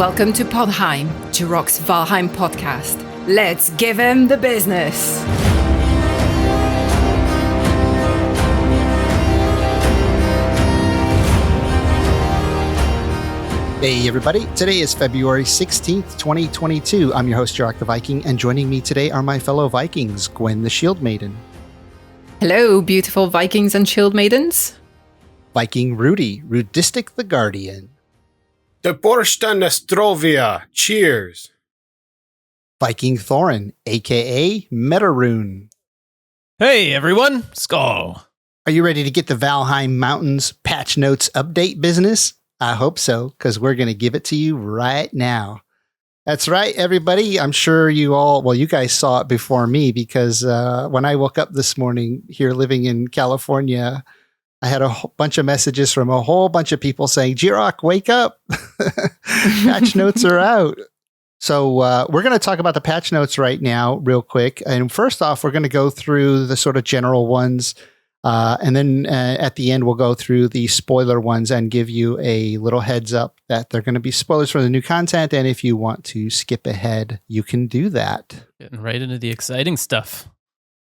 Welcome to Podheim, Jiroc's Valheim podcast. Let's give him the business. Hey everybody, today is February 16th, 2022. I'm your host, Jiroc the Viking, and joining me today are my fellow Vikings, Gwen the Shield Maiden. Hello, beautiful Vikings and Shield Maidens. Viking Rudy, Rudistic the Guardian. De Borsta Nestrovia, cheers. Viking Thorin, aka Metaroon. Hey everyone, Skull. Are you ready to get the Valheim Mountains patch notes update business? I hope so, because we're going to give it to you right now. That's right, everybody. I'm sure you guys saw it before me, because when I woke up this morning here living in California, I had a bunch of messages from a whole bunch of people saying, Jiroc, wake up. Patch notes are out. So we're going to talk about the patch notes right now real quick. And first off, we're going to go through the sort of general ones. And then at the end, we'll go through the spoiler ones and give you a little heads up that they're going to be spoilers for the new content. And if you want to skip ahead, you can do that. Getting right into the exciting stuff.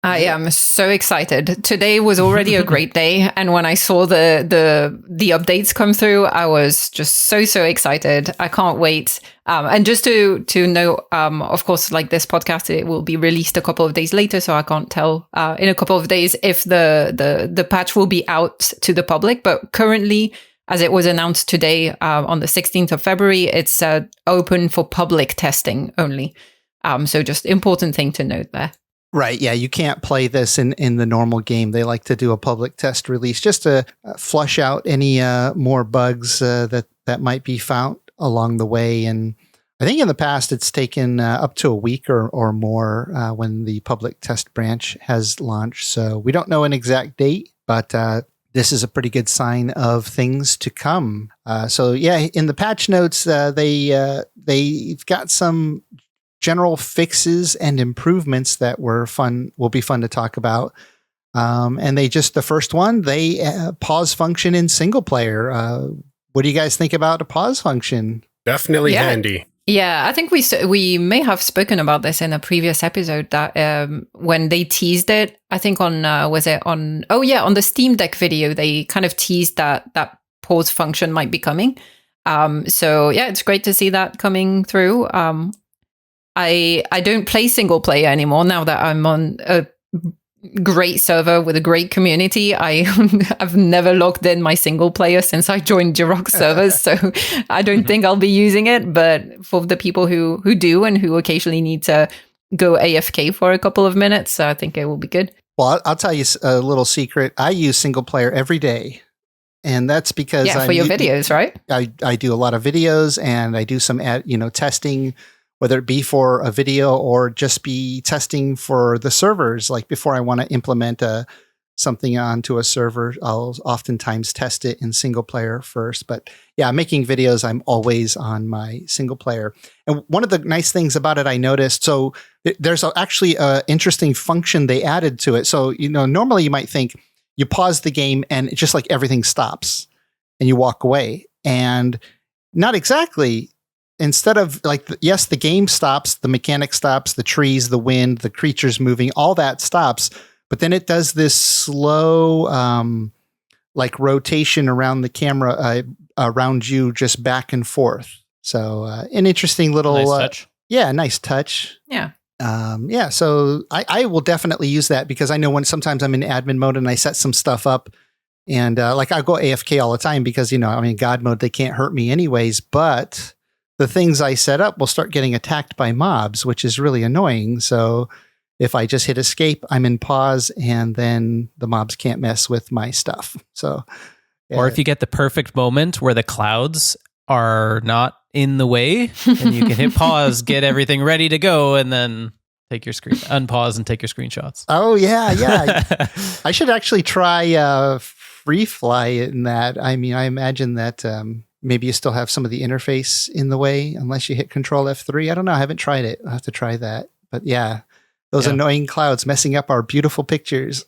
I am so excited. Today was already a great day, and when I saw the updates come through, I was just so excited. I can't wait. And just to know, of course, like this podcast, it will be released a couple of days later, so I can't tell in a couple of days if the patch will be out to the public. But currently, as it was announced today on the 16th of February, it's open for public testing only. So just important thing to note there. Right. Yeah. You can't play this in the normal game. They like to do a public test release just to flush out any more bugs that might be found along the way. And I think in the past, it's taken up to a week or more when the public test branch has launched. So we don't know an exact date, but this is a pretty good sign of things to come. So yeah, in the patch notes, they've got some general fixes and improvements that will be fun to talk about. And the first one, pause function in single player. What do you guys think about a pause function? Definitely handy. Yeah, I think we may have spoken about this in a previous episode that when they teased it, I think on the Steam Deck video, they kind of teased that pause function might be coming. So yeah, it's great to see that coming through. I don't play single player anymore now that I'm on a great server with a great community. I've never logged in my single player since I joined Jiroc servers, so I don't think I'll be using it. But for the people who do and who occasionally need to go AFK for a couple of minutes, I think it will be good. Well, I'll tell you a little secret. I use single player every day. And that's because for your videos, right? I do a lot of videos, and I do some testing, whether it be for a video or just be testing for the servers. Like before I want to implement something onto a server, I'll oftentimes test it in single player first. But yeah, making videos, I'm always on my single player. And one of the nice things about it, I noticed, so there's actually an interesting function they added to it. So, normally you might think you pause the game and it's just like everything stops and you walk away. And not exactly. Instead of yes, the game stops, the mechanic stops, the trees, the wind, the creatures moving, all that stops. But then it does this slow, rotation around the camera, around you, just back and forth. So an interesting little, nice touch. Nice touch. Yeah. So I will definitely use that, because I know when sometimes I'm in admin mode and I set some stuff up, and I go AFK all the time because, God mode, they can't hurt me anyways, but the things I set up will start getting attacked by mobs, which is really annoying. So if I just hit escape, I'm in pause, and then the mobs can't mess with my stuff. So, yeah. Or if you get the perfect moment where the clouds are not in the way, and you can hit pause, get everything ready to go, and then take your screen, unpause and take your screenshots. Oh yeah. I should actually try free fly in that. I mean, I imagine that maybe you still have some of the interface in the way unless you hit Control F3. I don't know. I haven't tried it. I'll have to try that. But yeah, those annoying clouds messing up our beautiful pictures.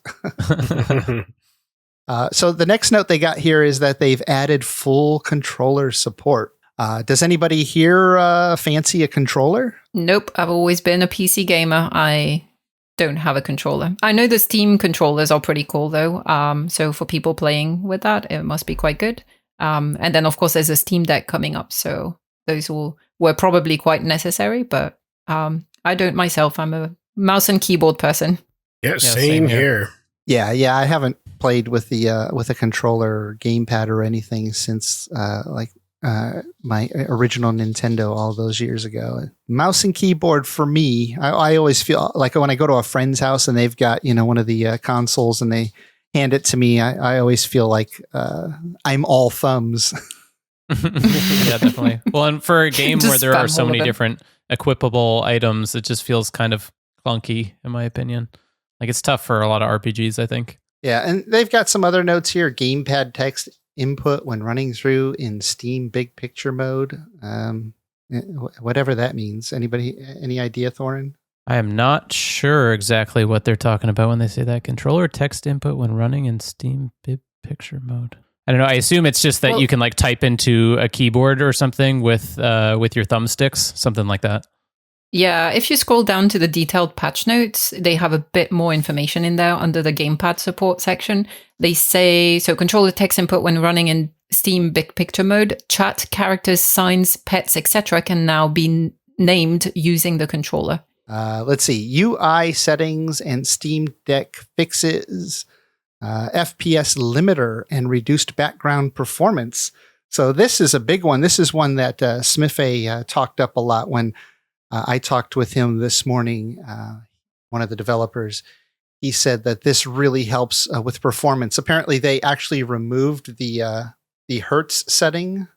So the next note they got here is that they've added full controller support. Does anybody here fancy a controller? Nope, I've always been a PC gamer. I don't have a controller. I know the Steam controllers are pretty cool though. So for people playing with that, it must be quite good. And then of course there's a Steam Deck coming up, so those were probably quite necessary. But I don't myself. I'm a mouse and keyboard person. Yeah, same here. Yeah, I haven't played with a controller, or gamepad, or anything since my original Nintendo all those years ago. Mouse and keyboard for me, I always feel like when I go to a friend's house and they've got, one of the consoles and they hand it to me, I always feel like I'm all thumbs. Yeah, definitely. Well, and for a game where there are so many different equipable items, it just feels kind of clunky, in my opinion. Like it's tough for a lot of RPGs, I think. Yeah, and they've got some other notes here. Gamepad text input when running through in Steam Big Picture mode. Whatever that means. Anybody, any idea, Thorin? I am not sure exactly what they're talking about when they say that. Controller text input when running in Steam Big Picture mode. I don't know. I assume it's just that you can like type into a keyboard or something with your thumbsticks, something like that. Yeah, if you scroll down to the detailed patch notes, they have a bit more information in there under the gamepad support section. They say, so controller text input when running in Steam Big Picture mode, chat, characters, signs, pets, etc. can now be named using the controller. Let's see. UI settings and Steam Deck fixes, FPS limiter and reduced background performance. So this is a big one. This is one that Smithy talked up a lot when I talked with him this morning, one of the developers. He said that this really helps with performance. Apparently, they actually removed the hertz setting.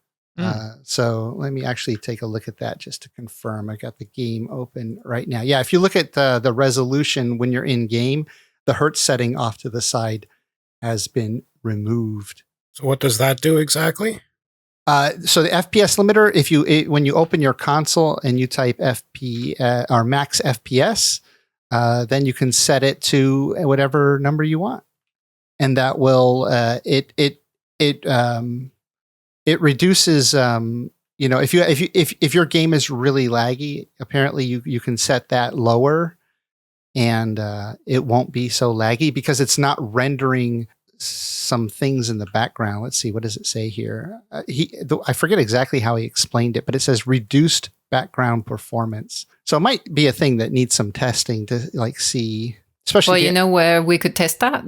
So let me actually take a look at that just to confirm. I got the game open right now. Yeah, if you look at the resolution when you're in game, the hertz setting off to the side has been removed. So what does that do exactly? So the FPS limiter, when you open your console and you type or max FPS, then you can set it to whatever number you want, and that will it reduces. If your game is really laggy, apparently you can set that lower, and it won't be so laggy because it's not rendering some things in the background. Let's see, what does it say here? I forget exactly how he explained it, but it says reduced background performance. So it might be a thing that needs some testing to see. Especially where we could test that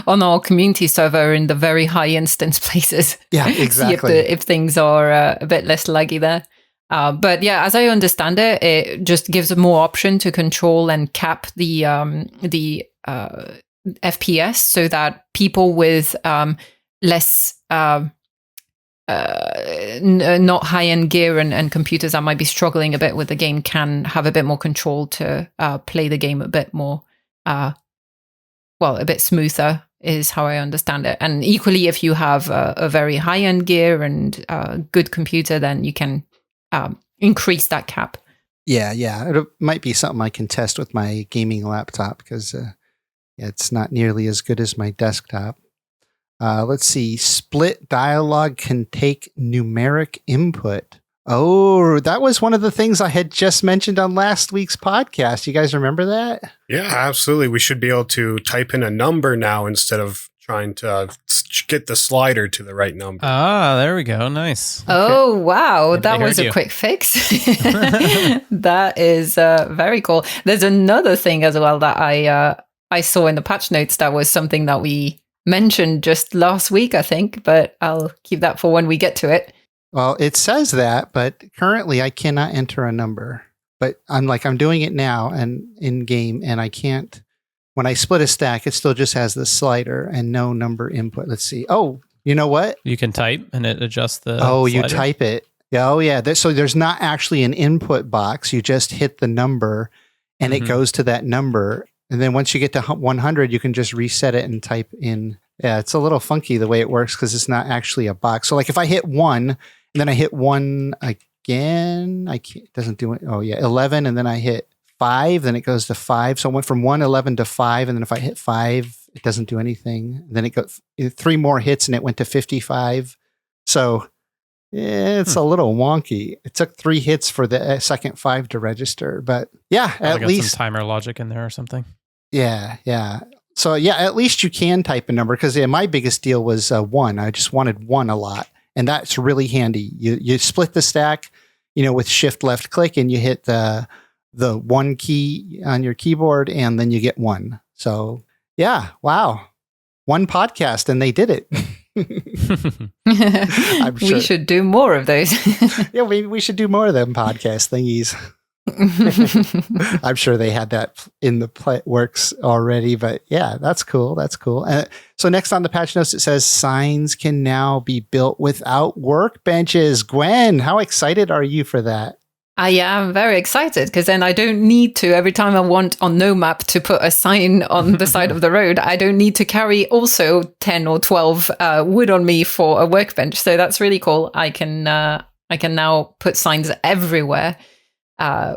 on our community server in the very high instance places. Yeah, exactly. See if things are a bit less laggy there. But yeah, as I understand it, it just gives more option to control and cap the FPS so that people with less not high-end gear and computers that might be struggling a bit with the game can have a bit more control to play the game a bit more a bit smoother is how I understand it. And equally, if you have a very high-end gear and good computer, then you can increase that cap. Yeah. It might be something I can test with my gaming laptop because it's not nearly as good as my desktop. Let's see. Split dialogue can take numeric input. Oh, that was one of the things I had just mentioned on last week's podcast. You guys remember that? Yeah, absolutely. We should be able to type in a number now instead of trying to get the slider to the right number. Ah, there we go. Nice. Oh, wow. That was a quick fix. That is very cool. There's another thing as well that I saw in the patch notes that was something that we mentioned just last week, I think, but I'll keep that for when we get to it. Well, it says that, but currently I cannot enter a number. But I'm doing it now and in game, and I can't. When I split a stack, it still just has the slider and no number input. Let's see. Oh, you know what? You can type and it adjusts the slider. You type it. Yeah. Oh, yeah. So there's not actually an input box. You just hit the number, and it goes to that number. And then once you get to 100, you can just reset it and type in. Yeah, it's a little funky the way it works because it's not actually a box. So if I hit 1 and then I hit 1 again, it doesn't do it. Oh, yeah, 11. And then I hit 5, then it goes to 5. So I went from 111 to 5. And then if I hit 5, it doesn't do anything. And then it got 3 more hits and it went to 55. So It's a little wonky. It took 3 hits for the second 5 to register, but yeah, at least some timer logic in there or something. Yeah. So yeah, at least you can type a number because my biggest deal was 1. I just wanted 1 a lot, and that's really handy. You split the stack, with shift left click, and you hit the 1 key on your keyboard, and then you get 1. So yeah, wow, 1 podcast, and they did it. I'm sure. We should do more of those. Yeah, we should do more of them podcast thingies. I'm sure they had that in the works already, but yeah, that's cool. That's cool. So next on the patch notes, it says signs can now be built without workbenches. Gwen, how excited are you for that? I am very excited because then I don't need to, every time I want on no map to put a sign on the side of the road, I don't need to carry also 10 or 12 wood on me for a workbench. So that's really cool. I can now put signs everywhere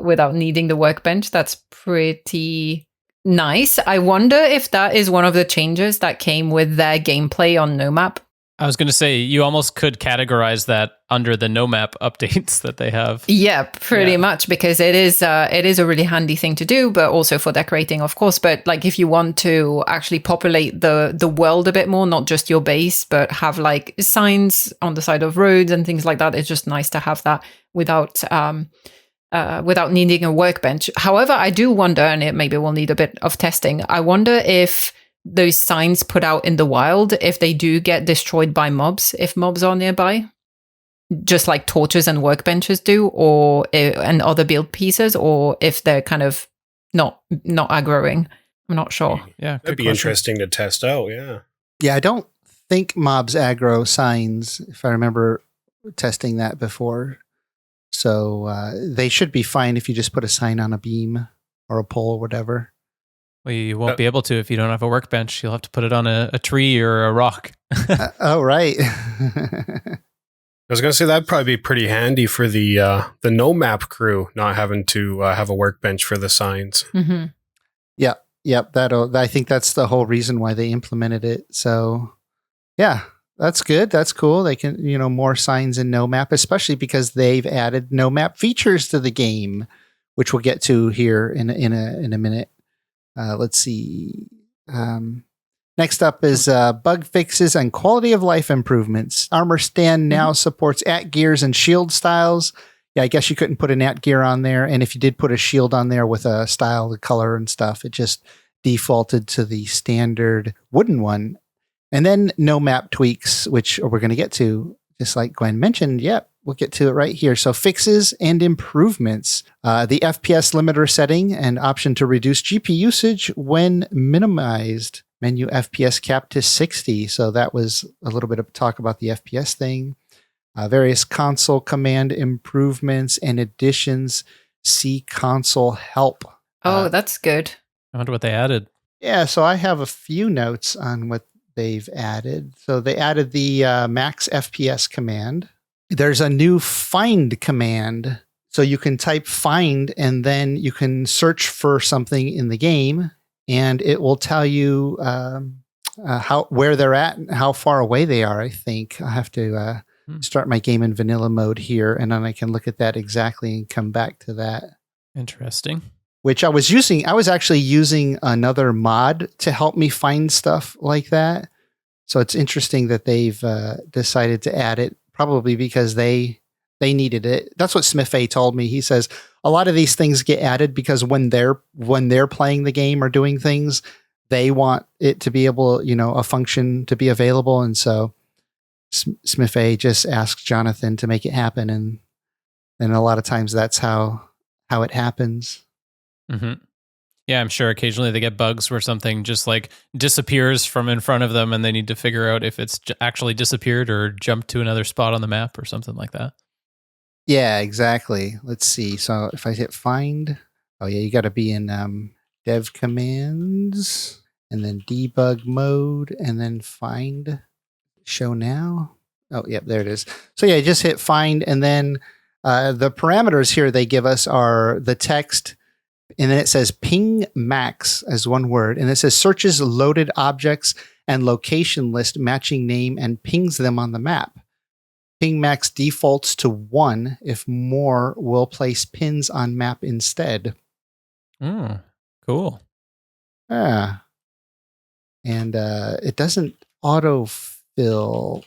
without needing the workbench. That's pretty nice. I wonder if that is one of the changes that came with their gameplay on no map. I was going to say, you almost could categorize that under the no map updates that they have. Yeah, pretty much, because it is a really handy thing to do, but also for decorating, of course. But like if you want to actually populate the world a bit more, not just your base, but have like signs on the side of roads and things like that, it's just nice to have that without needing a workbench. However, I do wonder, and it maybe will need a bit of testing, I wonder if those signs put out in the wild, if they do get destroyed by mobs, if mobs are nearby, just like torches and workbenches do, and other build pieces, or if they're kind of not aggroing. I'm not sure. Yeah, that'd be interesting to test out. Yeah, I don't think mobs aggro signs, if I remember testing that before. So they should be fine if you just put a sign on a beam or a pole or whatever. Well, you won't be able to if you don't have a workbench. You'll have to put it on a tree or a rock. Oh, right. I was going to say that'd probably be pretty handy for the no map crew, not having to have a workbench for the signs. Mm-hmm. Yep. I think that's the whole reason why they implemented it. So, yeah, that's good. That's cool. They can, more signs in no map, especially because they've added no map features to the game, which we'll get to here in a minute. Let's see. Next up is bug fixes and quality of life improvements. Armor Stand now supports @gears and shield styles. Yeah, I guess you couldn't put an @gear on there. And if you did put a shield on there with a style, the color and stuff, it just defaulted to the standard wooden one. And then no map tweaks, which we're going to get to, just like Gwen mentioned. Yep. We'll get to it right here. So fixes and improvements. The FPS limiter setting and option to reduce GPU usage when minimized. Menu FPS capped to 60. So that was a little bit of talk about the FPS thing. Various console command improvements and additions. See console help. Oh, that's good. I wonder what they added. Yeah, so I have a few notes on what they've added. So they added the max FPS command. There's a new find command. So you can type find and then you can search for something in the game and it will tell you where they're at and how far away they are, I think. I have to start my game in vanilla mode here and then I can look at that exactly and come back to that. Interesting. Which I was actually using another mod to help me find stuff like that. So it's interesting that they've decided to add it. Probably because they needed it. That's what Smith A told me. He says a lot of these things get added because when they're playing the game or doing things, they want it to be able, a function to be available. And so Smith A just asked Jonathan to make it happen. And a lot of times that's how it happens. Mm-hmm. Yeah, I'm sure occasionally they get bugs where something just like disappears from in front of them and they need to figure out if it's actually disappeared or jumped to another spot on the map or something like that. Yeah, exactly. Let's see. So if I hit find, you got to be in dev commands and then debug mode and then find show now. Oh, yep, there it is. So yeah, just hit find and then the parameters here they give us are the text. And then it says ping max as one word. And it says searches loaded objects and location list matching name and pings them on the map. Ping max defaults to 1. If more, will place pins on map instead. Cool. Yeah. And it doesn't autofill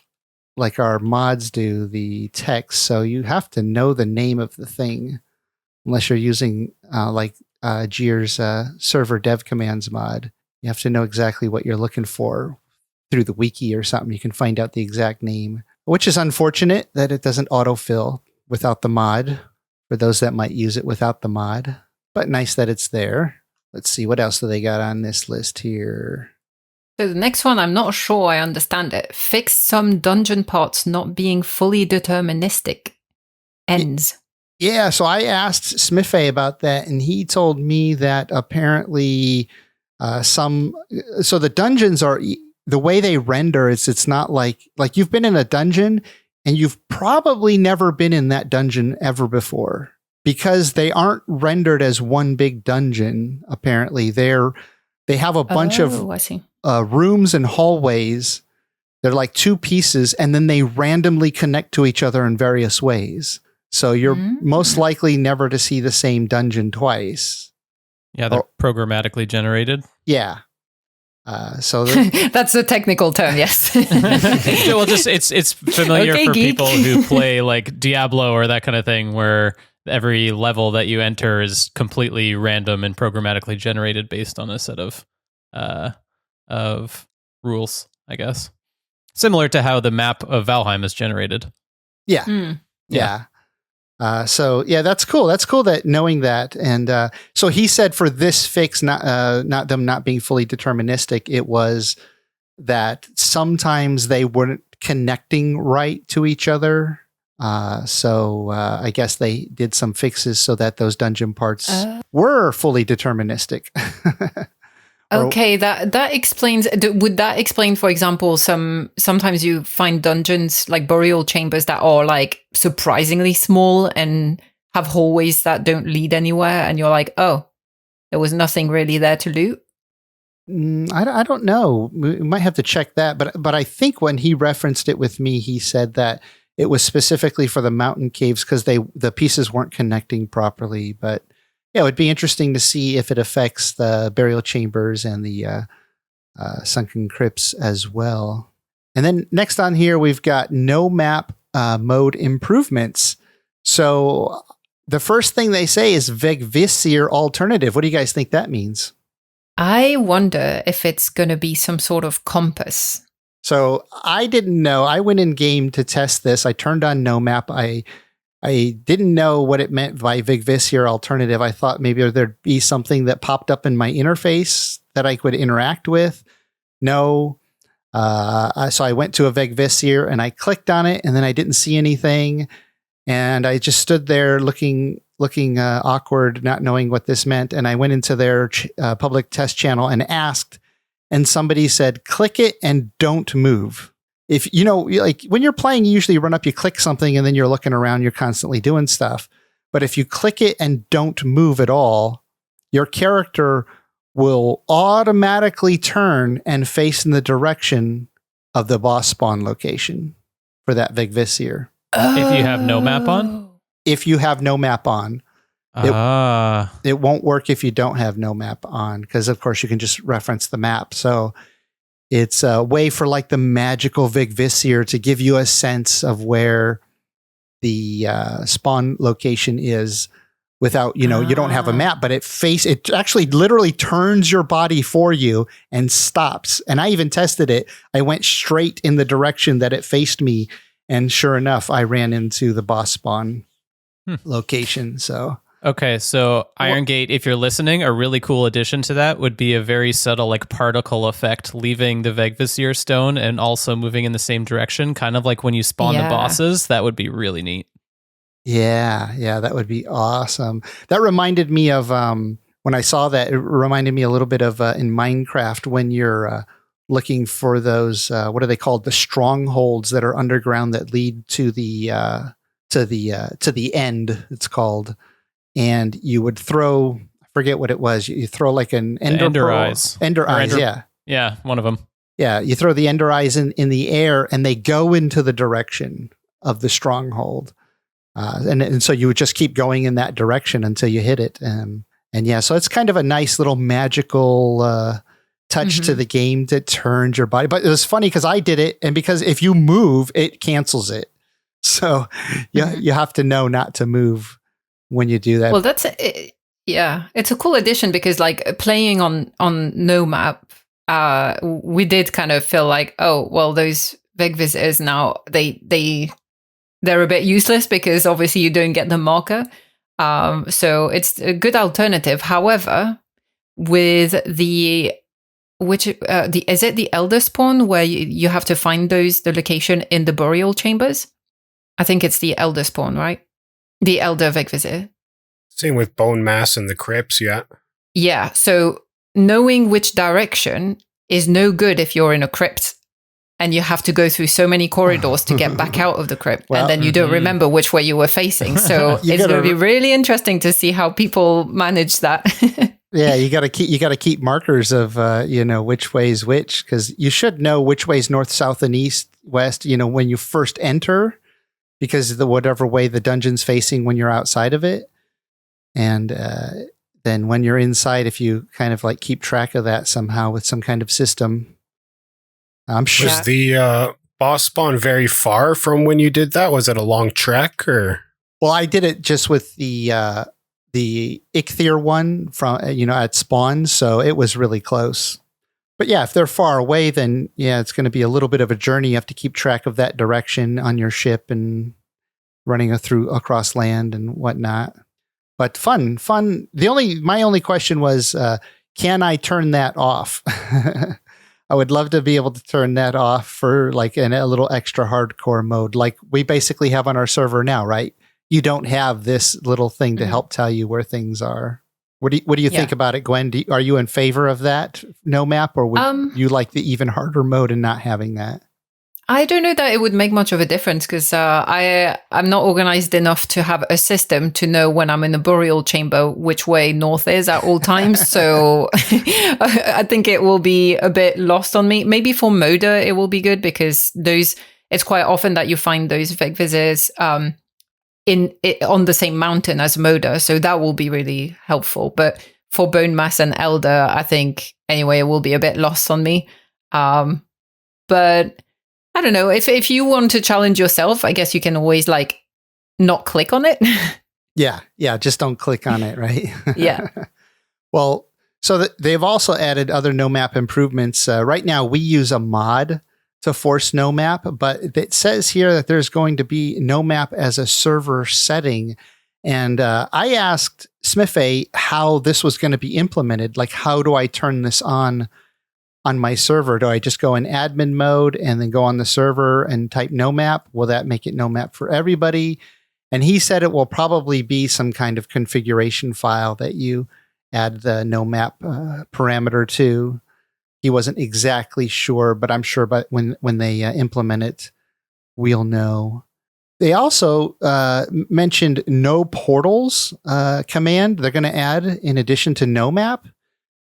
like our mods do the text, so you have to know the name of the thing unless you're using Jir's server dev commands mod. You have to know exactly what you're looking for through the wiki or something. You can find out the exact name, which is unfortunate that it doesn't autofill without the mod for those that might use it without the mod, but nice that it's there. Let's see, what else do they got on this list here? So the next one, I'm not sure I understand it. Fix some dungeon parts not being fully deterministic. Ends. Yeah, so I asked Smithy about that, and he told me that apparently so the dungeons are, the way they render is it's not like you've been in a dungeon and you've probably never been in that dungeon ever before, because they aren't rendered as one big dungeon. Apparently they have a bunch of rooms and hallways. They're like two pieces, and then they randomly connect to each other in various ways. So you're most likely never to see the same dungeon twice. Yeah, they're programmatically generated. Yeah. So that's a technical term, yes. Well, just it's familiar for geek. People who play like Diablo or that kind of thing, where every level that you enter is completely random and programmatically generated based on a set of rules, I guess. Similar to how the map of Valheim is generated. Yeah. Yeah. So yeah, that's cool. That's cool that knowing that. And so he said for this fix, not them not being fully deterministic, it was that sometimes they weren't connecting right to each other. So I guess they did some fixes so that those dungeon parts were fully deterministic. Okay, that explains. Would that explain, for example, sometimes you find dungeons like burial chambers that are like surprisingly small and have hallways that don't lead anywhere, and you're like, oh, there was nothing really there to loot? I don't know. We might have to check that, but I think when he referenced it with me, he said that it was specifically for the mountain caves because the pieces weren't connecting properly, but. Yeah, it would be interesting to see if it affects the burial chambers and the sunken crypts as well. And then next on here, we've got no map mode improvements. So the first thing they say is Vegvisir alternative. What do you guys think that means? I wonder if it's going to be some sort of compass. So I didn't know. I went in game to test this. I turned on no map. I didn't know what it meant by Vegvisir alternative. I thought maybe there'd be something that popped up in my interface that I could interact with. No. So I went to a Vegvisir and I clicked on it, and then I didn't see anything. And I just stood there looking awkward, not knowing what this meant. And I went into their public test channel and asked, and somebody said, click it and don't move. If you know, like when you're playing, you usually run up, you click something, and then you're looking around, you're constantly doing stuff. But if you click it and don't move at all, your character will automatically turn and face in the direction of the boss spawn location for that Vegvisir. If you have no map on? If you have no map on. It won't work if you don't have no map on, because of course you can just reference the map. So it's a way for like the magical Vegvisir to give you a sense of where the spawn location is without, you don't have a map, but it actually literally turns your body for you and stops. And I even tested it. I went straight in the direction that it faced me. And sure enough, I ran into the boss spawn location. So. Okay, so Iron Gate, if you're listening, a really cool addition to that would be a very subtle like particle effect, leaving the Vegvisir stone and also moving in the same direction, kind of like when you spawn the bosses. That would be really neat. Yeah, that would be awesome. That reminded me of when I saw that. It reminded me a little bit of in Minecraft when you're looking for those what are they called? The strongholds that are underground that lead to the end. It's called. And you would throw, I forget what it was. You throw like an ender eyes. Ender eyes, yeah. Yeah, one of them. Yeah, you throw the ender eyes in the air, and they go into the direction of the stronghold. And so you would just keep going in that direction until you hit it. And yeah, so it's kind of a nice little magical touch to the game that turns your body. But it was funny because I did it, and because if you move, it cancels it. So you have to know not to move when you do that. Well, it's a cool addition because like playing on no map, we did kind of feel like, oh, well, those big visitors now they're a bit useless because obviously you don't get the marker. So it's a good alternative. However, with is it the Elder Spawn where you have to find the location in the burial chambers? I think it's the Elder Spawn, right? The Elder Vig Visitor. Same with Bone Mass and the Crypts, yeah. Yeah, so knowing which direction is no good if you're in a crypt and you have to go through so many corridors to get back out of the crypt, and then you don't remember which way you were facing. So it's going to be really interesting to see how people manage that. Yeah, you got to keep markers of which way is which, because you should know which way is north, south, and east, west. When you first enter, because whatever way the dungeon's facing when you're outside of it, and then when you're inside, if you kind of like keep track of that somehow with some kind of system. I'm sure. Was the boss spawn very far from when you did that? Was it a long trek or? Well, I did it just with the Ichthir one from at spawn, so it was really close. But yeah, if they're far away, then yeah, it's going to be a little bit of a journey. You have to keep track of that direction on your ship and running across land and whatnot. But fun. My only question was, can I turn that off? I would love to be able to turn that off for like a little extra hardcore mode, like we basically have on our server now, right? You don't have this little thing to help tell you where things are. What do you think about it, Gwen? Are you in favor of that no map, or would you like the even harder mode and not having that? I don't know that it would make much of a difference because I'm not organized enough to have a system to know when I'm in a burial chamber which way north is at all times. So I think it will be a bit lost on me. Maybe for Moda it will be good because it's quite often that you find those Vig visitors on the same mountain as Moda, so that will be really helpful. But for Bone Mass and Elder, I think anyway it will be a bit lost on me. But I don't know. If you want to challenge yourself, I guess you can always like not click on it. Yeah. Just don't click on it, right? Yeah. Well, so they've also added other no map improvements. Right now, we use a mod to force no map, but it says here that there's going to be no map as a server setting. And I asked Smithy how this was going to be implemented. Like, how do I turn this on my server? Do I just go in admin mode and then go on the server and type no map? Will that make it no map for everybody? And he said it will probably be some kind of configuration file that you add the no map parameter to. He wasn't exactly sure, but I'm sure but when they implement it, we'll know. They also mentioned no portals command they're going to add in addition to no map.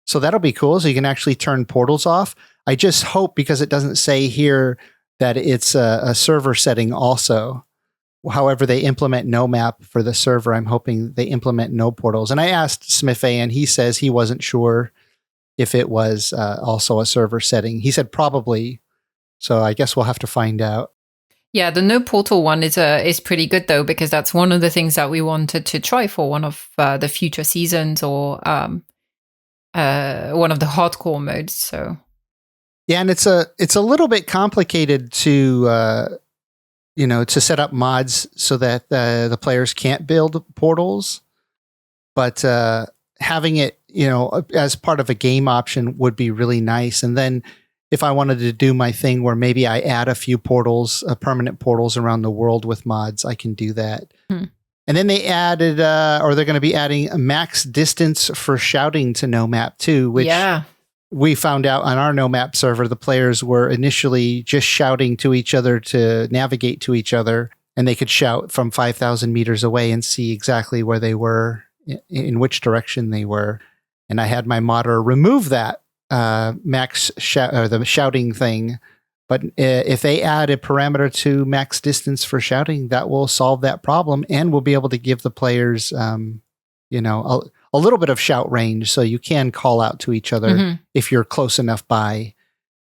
So that'll be cool. So you can actually turn portals off. I just hope, because it doesn't say here, that it's a server setting also. However they implement no map for the server, I'm hoping they implement no portals. And I asked Smithy, and he says he wasn't sure if it was also a server setting. He said probably. So I guess we'll have to find out. Yeah, the no portal one is pretty good though, because that's one of the things that we wanted to try for one of the future seasons or one of the hardcore modes. So yeah, and it's a little bit complicated to set up mods so that the players can't build portals, but having it as part of a game option would be really nice. And then if I wanted to do my thing where maybe I add a few portals, permanent portals around the world with mods, I can do that. And then they added, or they're going to be adding a max distance for shouting to no map too, which we found out on our no map server, the players were initially just shouting to each other to navigate to each other, and they could shout from 5,000 meters away and see exactly where they were, in which direction they were. And I had my modder remove that the shouting thing But if they add a parameter to max distance for shouting, that will solve that problem, and we'll be able to give the players, you know, a little bit of shout range, so you can call out to each other if you're close enough by,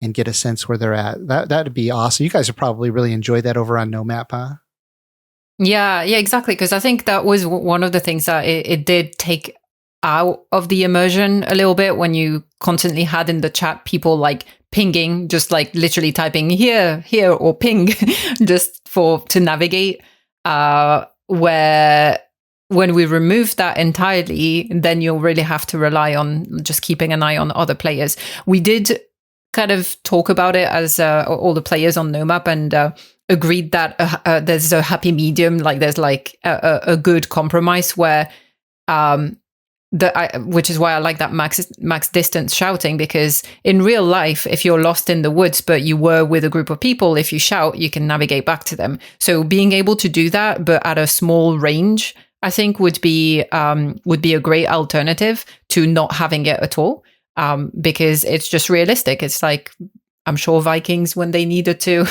and get a sense where they're at. That'd be awesome. You guys would probably really enjoy that over on No Map, huh? Yeah, exactly. Because I think that was one of the things that it did take out of the immersion a little bit, when you constantly had in the chat people like pinging, just like literally typing here, or ping, just to navigate. Where when we remove that entirely, then you'll really have to rely on just keeping an eye on other players. We did kind of talk about it as all the players on No Map, and agreed that there's a happy medium, like there's like a good compromise where which is why I like that max distance shouting, because in real life, if you're lost in the woods but you were with a group of people, if you shout, you can navigate back to them. So being able to do that but at a small range, I think would be a great alternative to not having it at all, because it's just realistic. It's like, I'm sure Vikings, when they needed to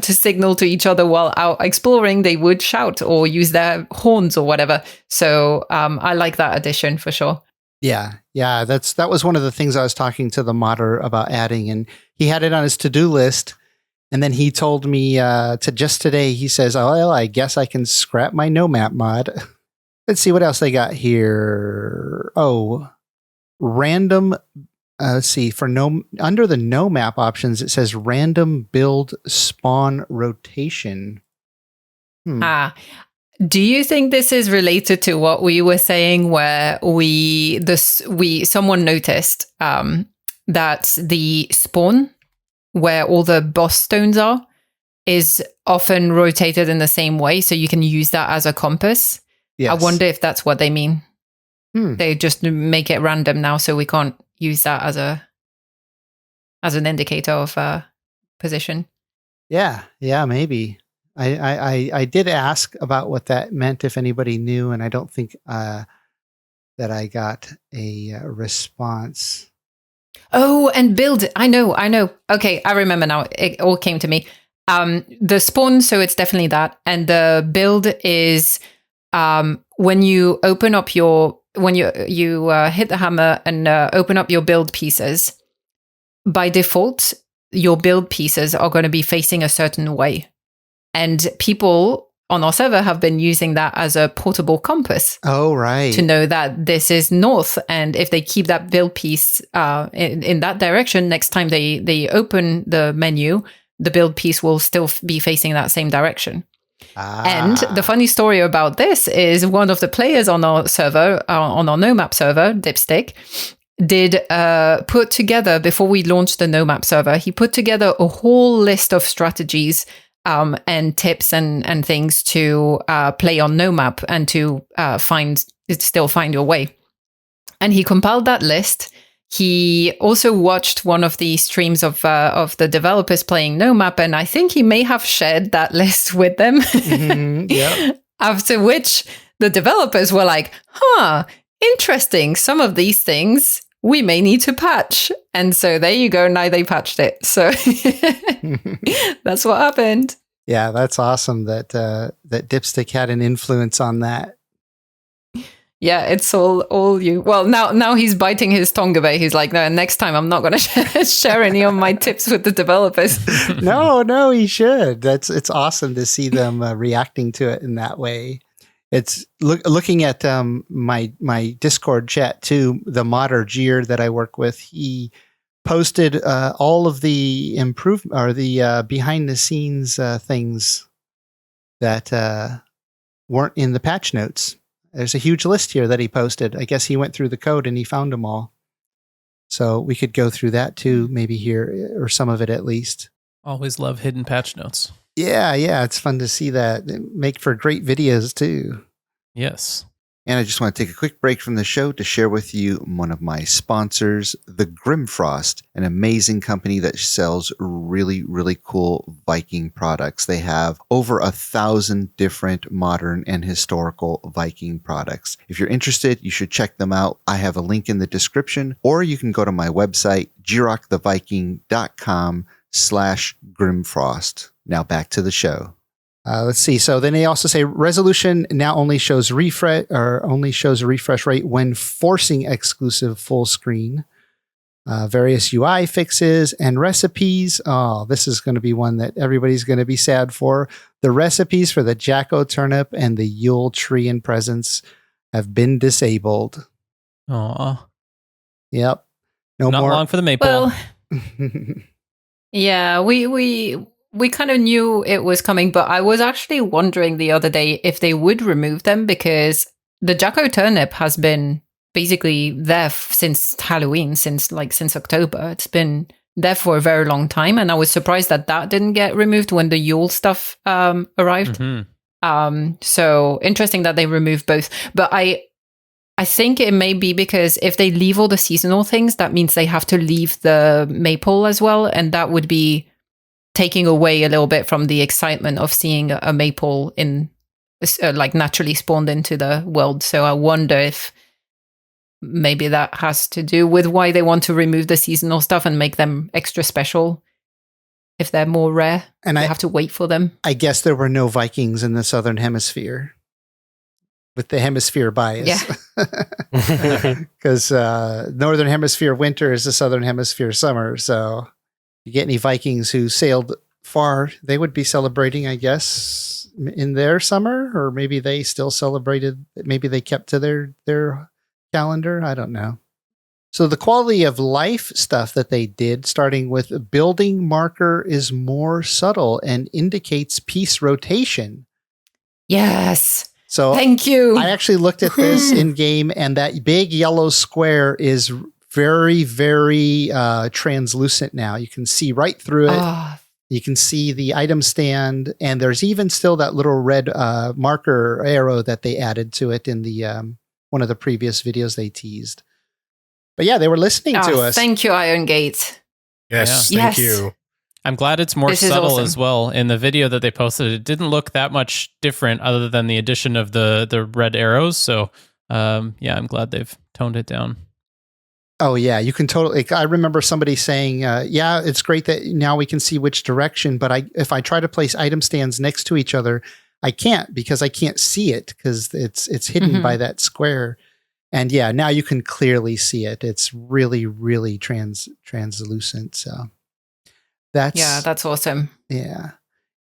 signal to each other while out exploring, they would shout or use their horns or whatever. So I like that addition for sure. Yeah, that was one of the things I was talking to the modder about adding, and he had it on his to-do list. And then he told me just today, he says, "Oh, well, I guess I can scrap my No Map mod." Let's see what else they got here. Oh, random. Let's see, under the No Map options, it says random build spawn rotation. Do you think this is related to what we were saying, where someone noticed that the spawn where all the boss stones are is often rotated in the same way, so you can use that as a compass? Yes. I wonder if that's what they mean. They just make it random now, so we can't use that as an indicator of position. Yeah, maybe. I did ask about what that meant, if anybody knew, and I don't think that I got a response. Oh, and build. I know. Okay, I remember now. It all came to me. The spawn, so it's definitely that, and the build is when you open up when you hit the hammer and open up your build pieces, by default, your build pieces are going to be facing a certain way. And people on our server have been using that as a portable compass. Oh, right. To know that this is north. And if they keep that build piece in that direction, next time they open the menu, the build piece will still be facing that same direction. And the funny story about this is one of the players on our server, on our No Map server, Dipstick, did put together, before we launched the No Map server, he put together a whole list of strategies and tips and things to play on No Map and to still find your way. And he compiled that list. He also watched one of the streams of the developers playing No Map, and I think he may have shared that list with them. Yeah. After which the developers were like, interesting. Some of these things we may need to patch. And so there you go. Now they patched it. So that's what happened. Yeah, that's awesome that Dipstick had an influence on that. Yeah, it's all you. Well, now he's biting his tongue a bit. He's like, no, next time I'm not going to share any of my tips with the developers. No, he should. It's awesome to see them reacting to it in that way. It's looking at my Discord chat too. The modder Jir that I work with, he posted all of the behind the scenes things that weren't in the patch notes. There's a huge list here that he posted. I guess he went through the code and he found them all. So we could go through that too, maybe here, or some of it at least. Always love hidden patch notes. Yeah, it's fun to see that. They make for great videos too. Yes. And I just want to take a quick break from the show to share with you one of my sponsors, the Grimfrost, an amazing company that sells really, really cool Viking products. They have over 1,000 different modern and historical Viking products. If you're interested, you should check them out. I have a link in the description, or you can go to my website, jiroctheviking.com, patreon.com/Grimfrost. Now back to the show. Let's see. So then they also say resolution now only shows a refresh rate when forcing exclusive full screen. Various UI fixes and recipes. Oh, this is going to be one that everybody's going to be sad for. The recipes for the Jacko turnip and the Yule tree and presents have been disabled. Aw. Yep. No Not more. long for the maple. Well, yeah, we kind of knew it was coming, but I was actually wondering the other day if they would remove them, because the Jacko turnip has been basically there since Halloween, since October. It's been there for a very long time, and I was surprised that didn't get removed when the Yule stuff arrived. Mm-hmm. So interesting that they removed both. But I think it may be because if they leave all the seasonal things, that means they have to leave the maple as well, and that would be taking away a little bit from the excitement of seeing a maple in naturally spawned into the world. So I wonder if maybe that has to do with why they want to remove the seasonal stuff and make them extra special. If they're more rare, and I have to wait for them. I guess there were no Vikings in the Southern Hemisphere with the hemisphere bias. Yeah. Because Northern Hemisphere winter is the Southern Hemisphere summer. So you get any Vikings who sailed far, they would be celebrating, I guess, in their summer, or maybe they still celebrated. Maybe they kept to their calendar. I don't know. So the quality of life stuff that they did, starting with building marker, is more subtle and indicates piece rotation. Yes. So thank you. I actually looked at this in game, and that big yellow square is very, very translucent now. You can see right through it. Oh. You can see the item stand, and there's even still that little red marker arrow that they added to it in the one of the previous videos they teased. But yeah, they were listening to us. Thank you, Iron Gate. Yes, Yeah. thank Yes. you. I'm glad it's more This is subtle awesome. as well. In the video that they posted, it didn't look that much different other than the addition of the red arrows. So yeah, I'm glad they've toned it down. Oh yeah, you can totally. I remember somebody saying, "Yeah, it's great that now we can see which direction." But if I try to place item stands next to each other, I can't, because I can't see it because it's hidden by that square. And yeah, now you can clearly see it. It's really, really translucent. So that's awesome. Yeah.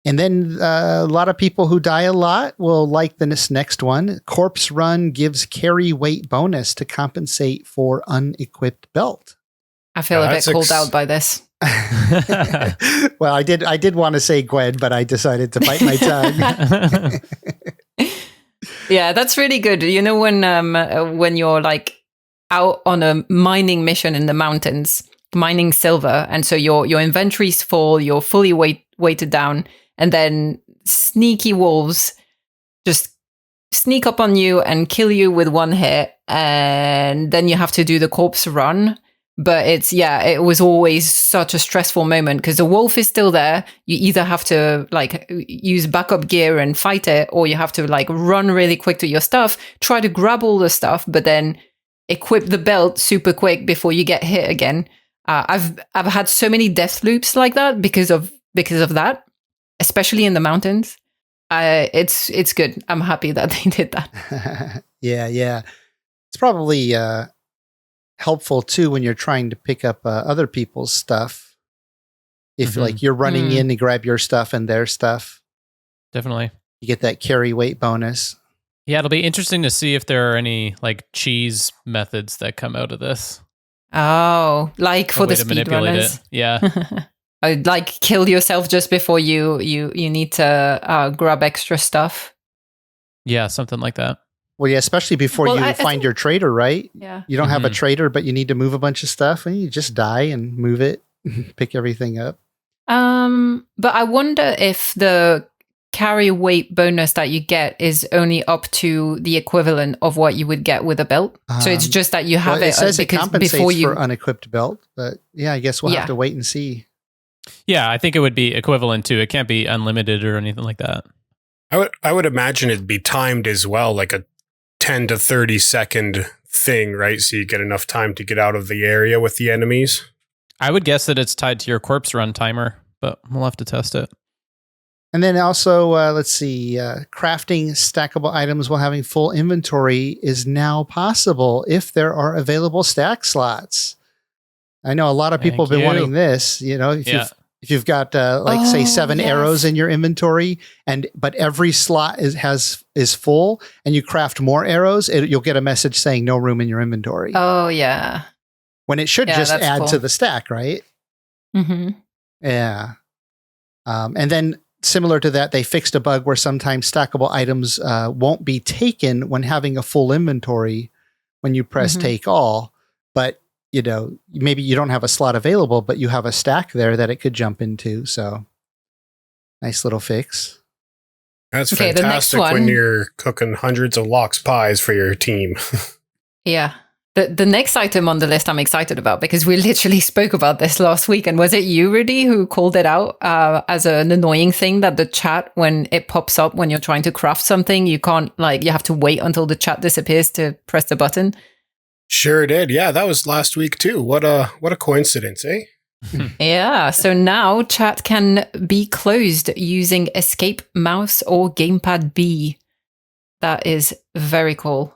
And then a lot of people who die a lot will like this next one. Corpse Run gives carry weight bonus to compensate for unequipped belt. I feel a bit called out by this. Well, I did want to say Gwen, but I decided to bite my tongue. Yeah, that's really good. You know, when you're like out on a mining mission in the mountains, mining silver, and so your inventory's full, you're fully weighted down, and then sneaky wolves just sneak up on you and kill you with one hit, and then you have to do the corpse run. But it was always such a stressful moment because the wolf is still there. You either have to like use backup gear and fight it, or you have to like run really quick to your stuff, try to grab all the stuff, but then equip the belt super quick before you get hit again. I've had so many death loops like that because of that, especially in the mountains. It's good. I'm happy that they did that. Yeah. It's probably helpful too when you're trying to pick up other people's stuff. If like you're running in to grab your stuff and their stuff, Definitely, you get that carry weight bonus. yeah. It'll be interesting to see if there are any like cheese methods that come out of this. Oh, like for the speedrunners. Yeah. I'd like kill yourself just before you need to grab extra stuff. Yeah, something like that. Well, yeah, especially before you find your trader, right? Yeah. You don't have a trader, but you need to move a bunch of stuff, and you just die and move it, pick everything up. But I wonder if the carry weight bonus that you get is only up to the equivalent of what you would get with a belt. So it's just that you have it says it compensates before you for unequipped belt, but yeah, I guess we'll have to wait and see. Yeah, I think it would be equivalent to. It can't be unlimited or anything like that. I would imagine it'd be timed as well, like a 10 to 30 second thing, right? So you get enough time to get out of the area with the enemies. I would guess that it's tied to your corpse run timer, but we'll have to test it. And then also, let's see, crafting stackable items while having full inventory is now possible if there are available stack slots. I know a lot of people have been wanting this. You know, if you've got say 7 arrows in your inventory, but every slot is full, and you craft more arrows, you'll get a message saying no room in your inventory. Oh yeah. When it should just add to the stack, right? Mm-hmm. Yeah. And then similar to that, they fixed a bug where sometimes stackable items won't be taken when having a full inventory when you press take all. But, you know, maybe you don't have a slot available, but you have a stack there that it could jump into. So nice little fix. That's fantastic when you're cooking hundreds of lox pies for your team. Yeah. The next item on the list I'm excited about because we literally spoke about this last week. And was it you, Rudy, who called it out as an annoying thing that the chat, when it pops up when you're trying to craft something, you can't, you have to wait until the chat disappears to press the button? Sure did. Yeah, that was last week too. What a coincidence, eh? Yeah. So now chat can be closed using escape mouse or gamepad B. That is very cool.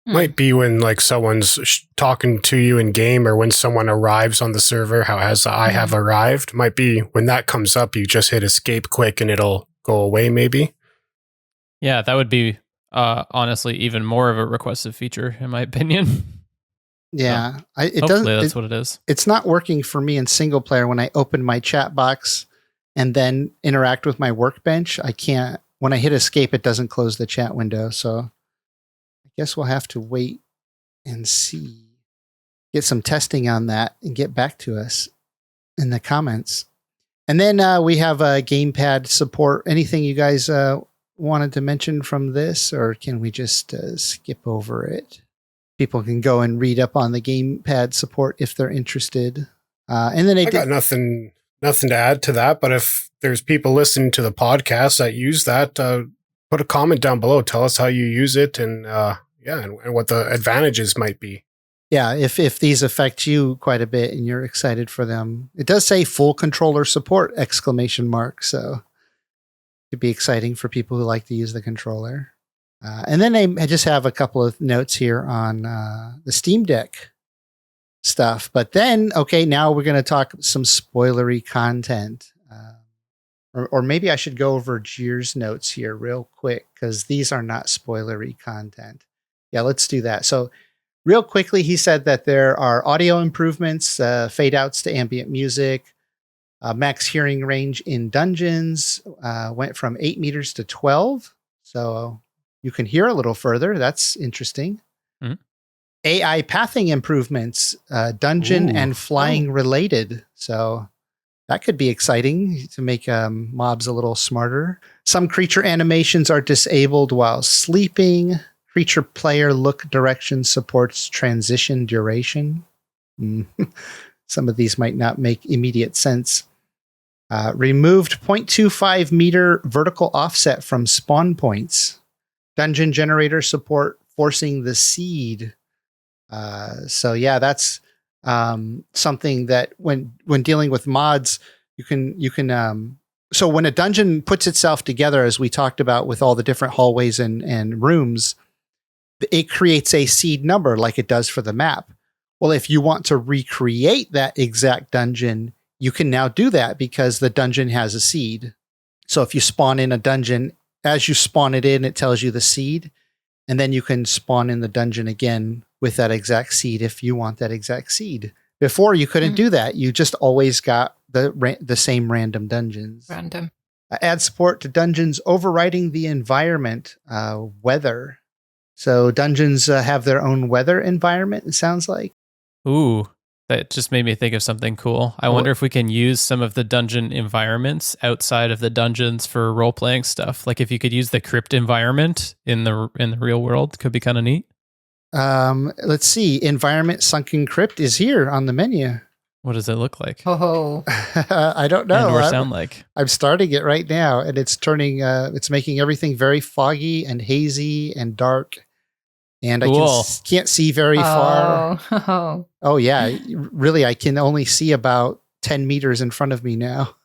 Might be when someone's talking to you in game, or when someone arrives on the server, I have arrived. Might be when that comes up, you just hit escape quick and it'll go away maybe. Yeah, that would be honestly even more of a requested feature in my opinion. Yeah, hopefully that's what it is. It's not working for me in single player when I open my chat box and then interact with my workbench. I can't. When I hit escape, it doesn't close the chat window. So I guess we'll have to wait and see. Get some testing on that and get back to us in the comments. And then we have gamepad support. Anything you guys wanted to mention from this, or can we just skip over it? People can go and read up on the gamepad support if they're interested. And then I got nothing to add to that. But if there's people listening to the podcast that use that, put a comment down below. Tell us how you use it, and and what the advantages might be. Yeah, if these affect you quite a bit and you're excited for them. It does say full controller support ! So it could be exciting for people who like to use the controller. And then I just have a couple of notes here on the Steam Deck stuff. But then, okay, now we're going to talk some spoilery content. Or maybe I should go over Jir's notes here real quick, because these are not spoilery content. Yeah, let's do that. So real quickly, he said that there are audio improvements, fade outs to ambient music, max hearing range in dungeons went from 8 meters to 12. So you can hear a little further. That's interesting. Mm-hmm. AI pathing improvements, dungeon and flying related. So that could be exciting to make mobs a little smarter. Some creature animations are disabled while sleeping. Creature player look direction supports transition duration. Some of these might not make immediate sense. Removed 0.25 meter vertical offset from spawn points. Dungeon generator support forcing the seed. So yeah, that's something that when dealing with mods, you can. So when a dungeon puts itself together, as we talked about with all the different hallways and rooms, it creates a seed number like it does for the map. Well, if you want to recreate that exact dungeon, you can now do that because the dungeon has a seed. So if you spawn in a dungeon, as you spawn it in, it tells you the seed, and then you can spawn in the dungeon again with that exact seed if you want that exact seed. Before, you couldn't do that. You just always got the same random dungeons. Random. Add support to dungeons overriding the environment weather. So dungeons have their own weather environment, it sounds like. Ooh, that just made me think of something cool. I wonder if we can use some of the dungeon environments outside of the dungeons for role-playing stuff. Like if you could use the Crypt Environment in the real world, could be kind of neat. Let's see. Environment Sunken Crypt is here on the menu. What does it look like? Oh, I don't know. Or sound like? I'm starting it right now, and it's turning. It's making everything very foggy and hazy and dark. And Cool. I can't see very far. Oh. Oh, yeah. Really, I can only see about 10 meters in front of me now.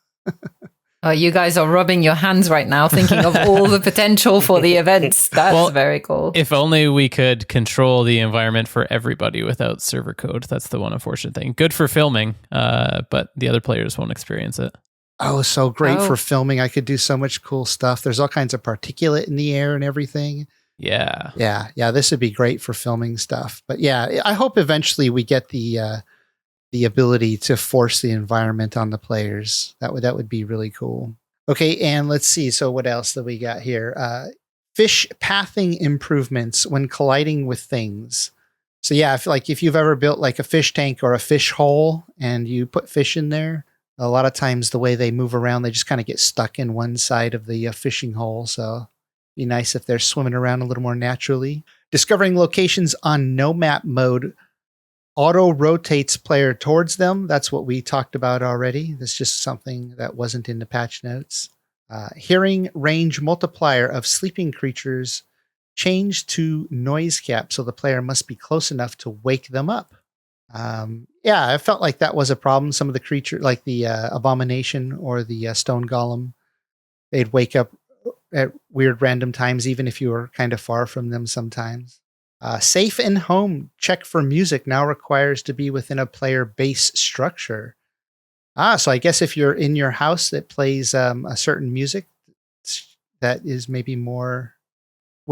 Oh, you guys are rubbing your hands right now, thinking of all the potential for the events. That's very cool. If only we could control the environment for everybody without server code. That's the one unfortunate thing. Good for filming, but the other players won't experience it. Oh, so great for filming. I could do so much cool stuff. There's all kinds of particulate in the air and everything. Yeah. Yeah. This would be great for filming stuff. But yeah, I hope eventually we get the ability to force the environment on the players. That would be really cool. Okay, and let's see. So what else that we got here? Fish pathing improvements when colliding with things. So yeah, if you've ever built like a fish tank or a fish hole and you put fish in there, a lot of times the way they move around, they just kind of get stuck in one side of the fishing hole. So it'd be nice if they're swimming around a little more naturally. Discovering locations on no map mode auto rotates player towards them. That's what we talked about already. That's just something that wasn't in the patch notes. Hearing range multiplier of sleeping creatures change to noise cap, so the player must be close enough to wake them up. Yeah, I felt like that was a problem. Some of the creature, like the abomination or the stone golem, they'd wake up at weird random times, even if you were kind of far from them sometimes. Safe and home check for music now requires to be within a player base structure. So I guess if you're in your house that plays a certain music that is maybe more,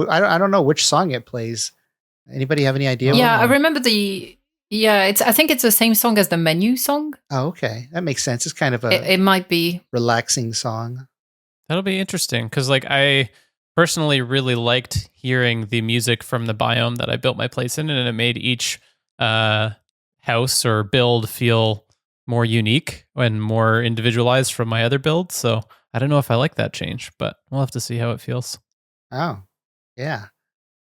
I don't know which song it plays. Anybody have any idea? Yeah, I remember I think it's the same song as the menu song. Oh, okay. That makes sense. It's kind of it might be relaxing song. That'll be interesting because I personally really liked hearing the music from the biome that I built my place in, and it made each house or build feel more unique and more individualized from my other builds. So I don't know if I like that change, but we'll have to see how it feels. Oh, yeah.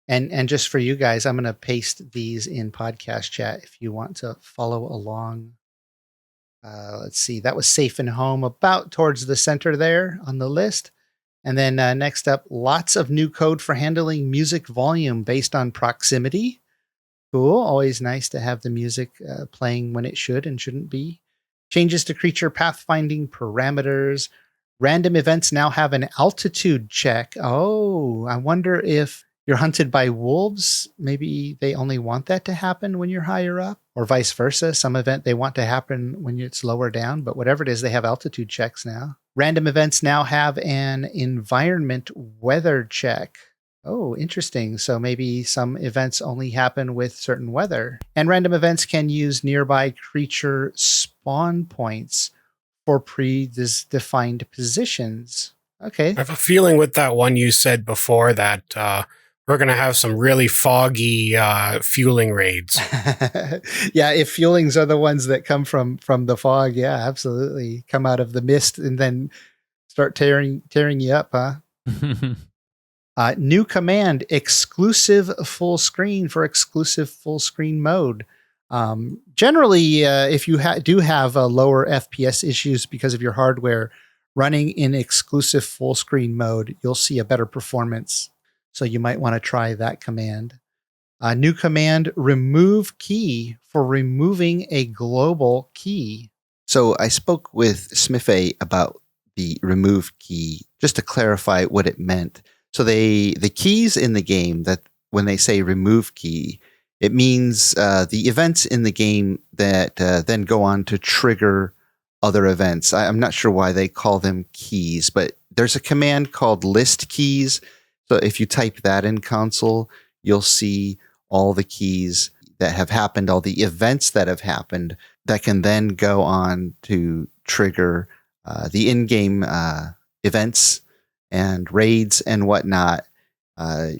And just for you guys, I'm going to paste these in podcast chat if you want to follow along. Let's see. That was safe and home, about towards the center there on the list. And then next up, lots of new code for handling music volume based on proximity. Cool. Always nice to have the music playing when it should and shouldn't be. Changes to creature pathfinding parameters. Random events now have an altitude check. Oh, I wonder if you're hunted by wolves. Maybe they only want that to happen when you're higher up, or vice versa. Some event they want to happen when it's lower down, but whatever it is, they have altitude checks now. Random events now have an environment weather check. Oh, interesting. So maybe some events only happen with certain weather. And random events can use nearby creature spawn points for predefined positions. Okay. I have a feeling with that one you said before that we're going to have some really foggy fueling raids. Yeah, if fuelings are the ones that come from the fog, yeah, absolutely. Come out of the mist and then start tearing you up, huh? New command, exclusive full screen for exclusive full screen mode. Generally, if you do have lower FPS issues because of your hardware, running in exclusive full screen mode, you'll see a better performance. So you might want to try that command. New command, remove key for removing a global key. So I spoke with Smithy about the remove key, just to clarify what it meant. So the keys in the game, that when they say remove key, it means the events in the game that then go on to trigger other events. I'm not sure why they call them keys, but there's a command called list keys. So if you type that in console, you'll see all the keys that have happened, all the events that have happened that can then go on to trigger the in-game events and raids and whatnot.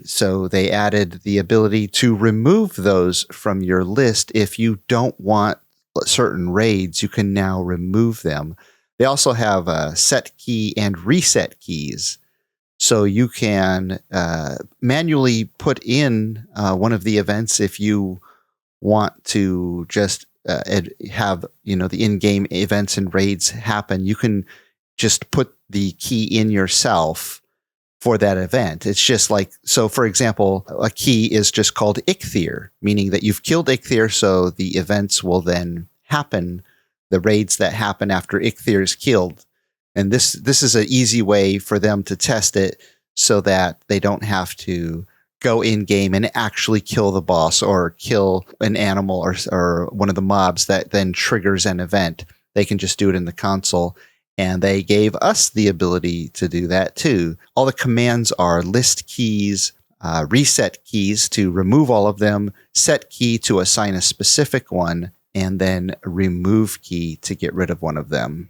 So they added the ability to remove those from your list. If you don't want certain raids, you can now remove them. They also have set key and reset keys. So you can manually put in one of the events if you want to just have the in-game events and raids happen. You can just put the key in yourself for that event. It's just like, so for example, a key is just called Ichthir, meaning that you've killed Ichthir, so the events will then happen, the raids that happen after Ichthir is killed. And this is an easy way for them to test it so that they don't have to go in game and actually kill the boss or kill an animal or one of the mobs that then triggers an event. They can just do it in the console. And they gave us the ability to do that too. All the commands are list keys, reset keys to remove all of them, set key to assign a specific one, and then remove key to get rid of one of them.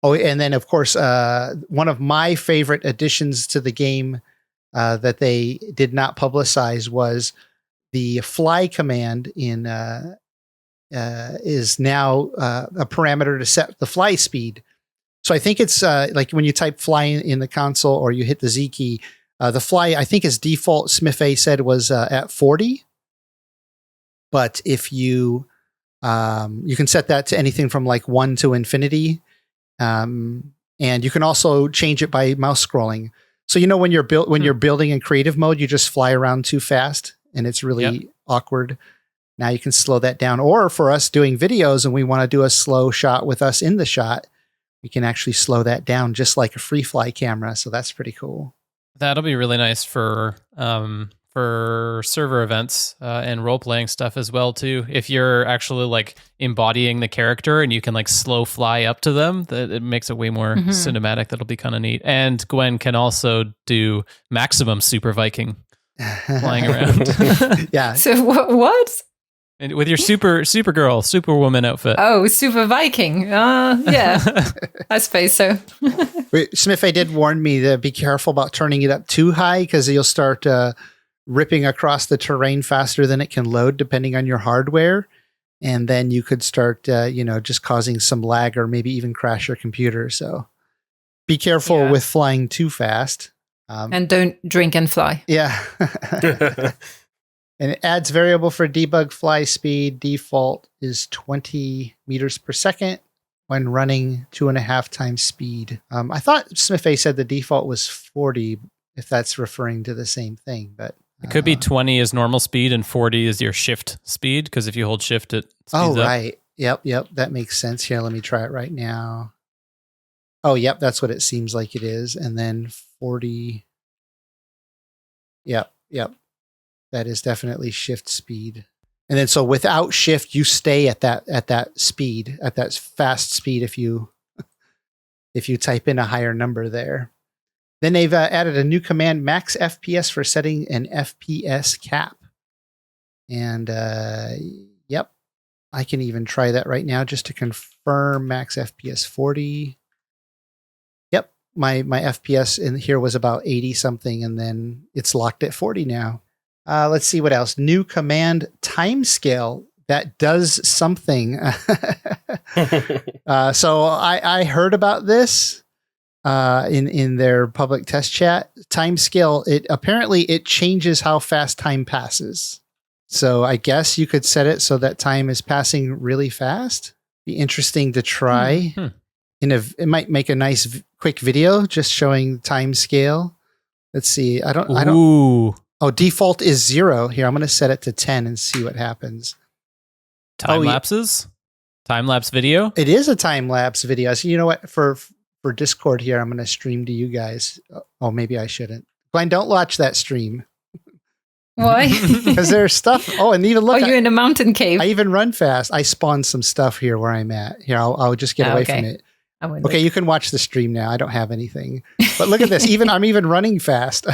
Oh, and then of course, one of my favorite additions to the game that they did not publicize was the fly command in is now a parameter to set the fly speed. So I think it's like when you type fly in the console or you hit the Z key, the fly, I think its default, Smith said, was at 40. But if you can set that to anything from like 1 to infinity. And you can also change it by mouse scrolling. So when you're building in creative mode, you just fly around too fast and it's really awkward. Now you can slow that down. Or for us doing videos and we want to do a slow shot with us in the shot, we can actually slow that down just like a free fly camera. So that's pretty cool. That'll be really nice for server events and role-playing stuff as well too. If you're actually like embodying the character and you can like slow fly up to them, that it makes it way more cinematic. That'll be kind of neat. And Gwen can also do maximum Super Viking flying around. Yeah. So what? And with your Supergirl, Superwoman outfit. Oh, Super Viking. Yeah, I suppose so. Smith did warn me to be careful about turning it up too high because you'll start ripping across the terrain faster than it can load, depending on your hardware. And then you could start, just causing some lag or maybe even crash your computer. So be careful with flying too fast. And don't drink and fly. Yeah. And it adds variable for debug fly speed. Default is 20 meters per second when running 2.5 times speed. I thought Smith said the default was 40, if that's referring to the same thing. But it could be 20 is normal speed and 40 is your shift speed, because if you hold shift, it speeds up. Right. Yep. That makes sense. Here, let me try it right now. Oh, yep. That's what it seems like it is. And then 40. Yep. That is definitely shift speed. And then so without shift, you stay at that speed, at that fast speed if you type in a higher number there. Then they've added a new command, max FPS, for setting an FPS cap. And I can even try that right now just to confirm max FPS 40. Yep, my FPS in here was about 80 something, and then it's locked at 40 now. Let's see what else. New command, timescale, that does something. So I heard about this in their public test chat. Timescale, it changes how fast time passes. So I guess you could set it so that time is passing really fast. Be interesting to try. It might make a nice quick video just showing timescale. Let's see. I don't. Oh, default is 0. Here, I'm going to set it to 10 and see what happens. Time lapses? Time lapse video? It is a time lapse video. So you know what? For Discord here, I'm going to stream to you guys. Oh, maybe I shouldn't. Glenn, don't watch that stream. Why? Because there's stuff. Oh, and even look. You're in a mountain cave. I even run fast. I spawned some stuff here where I'm at. Here, I'll just get away from it. Okay, you can watch the stream now. I don't have anything. But look at this. I'm even running fast.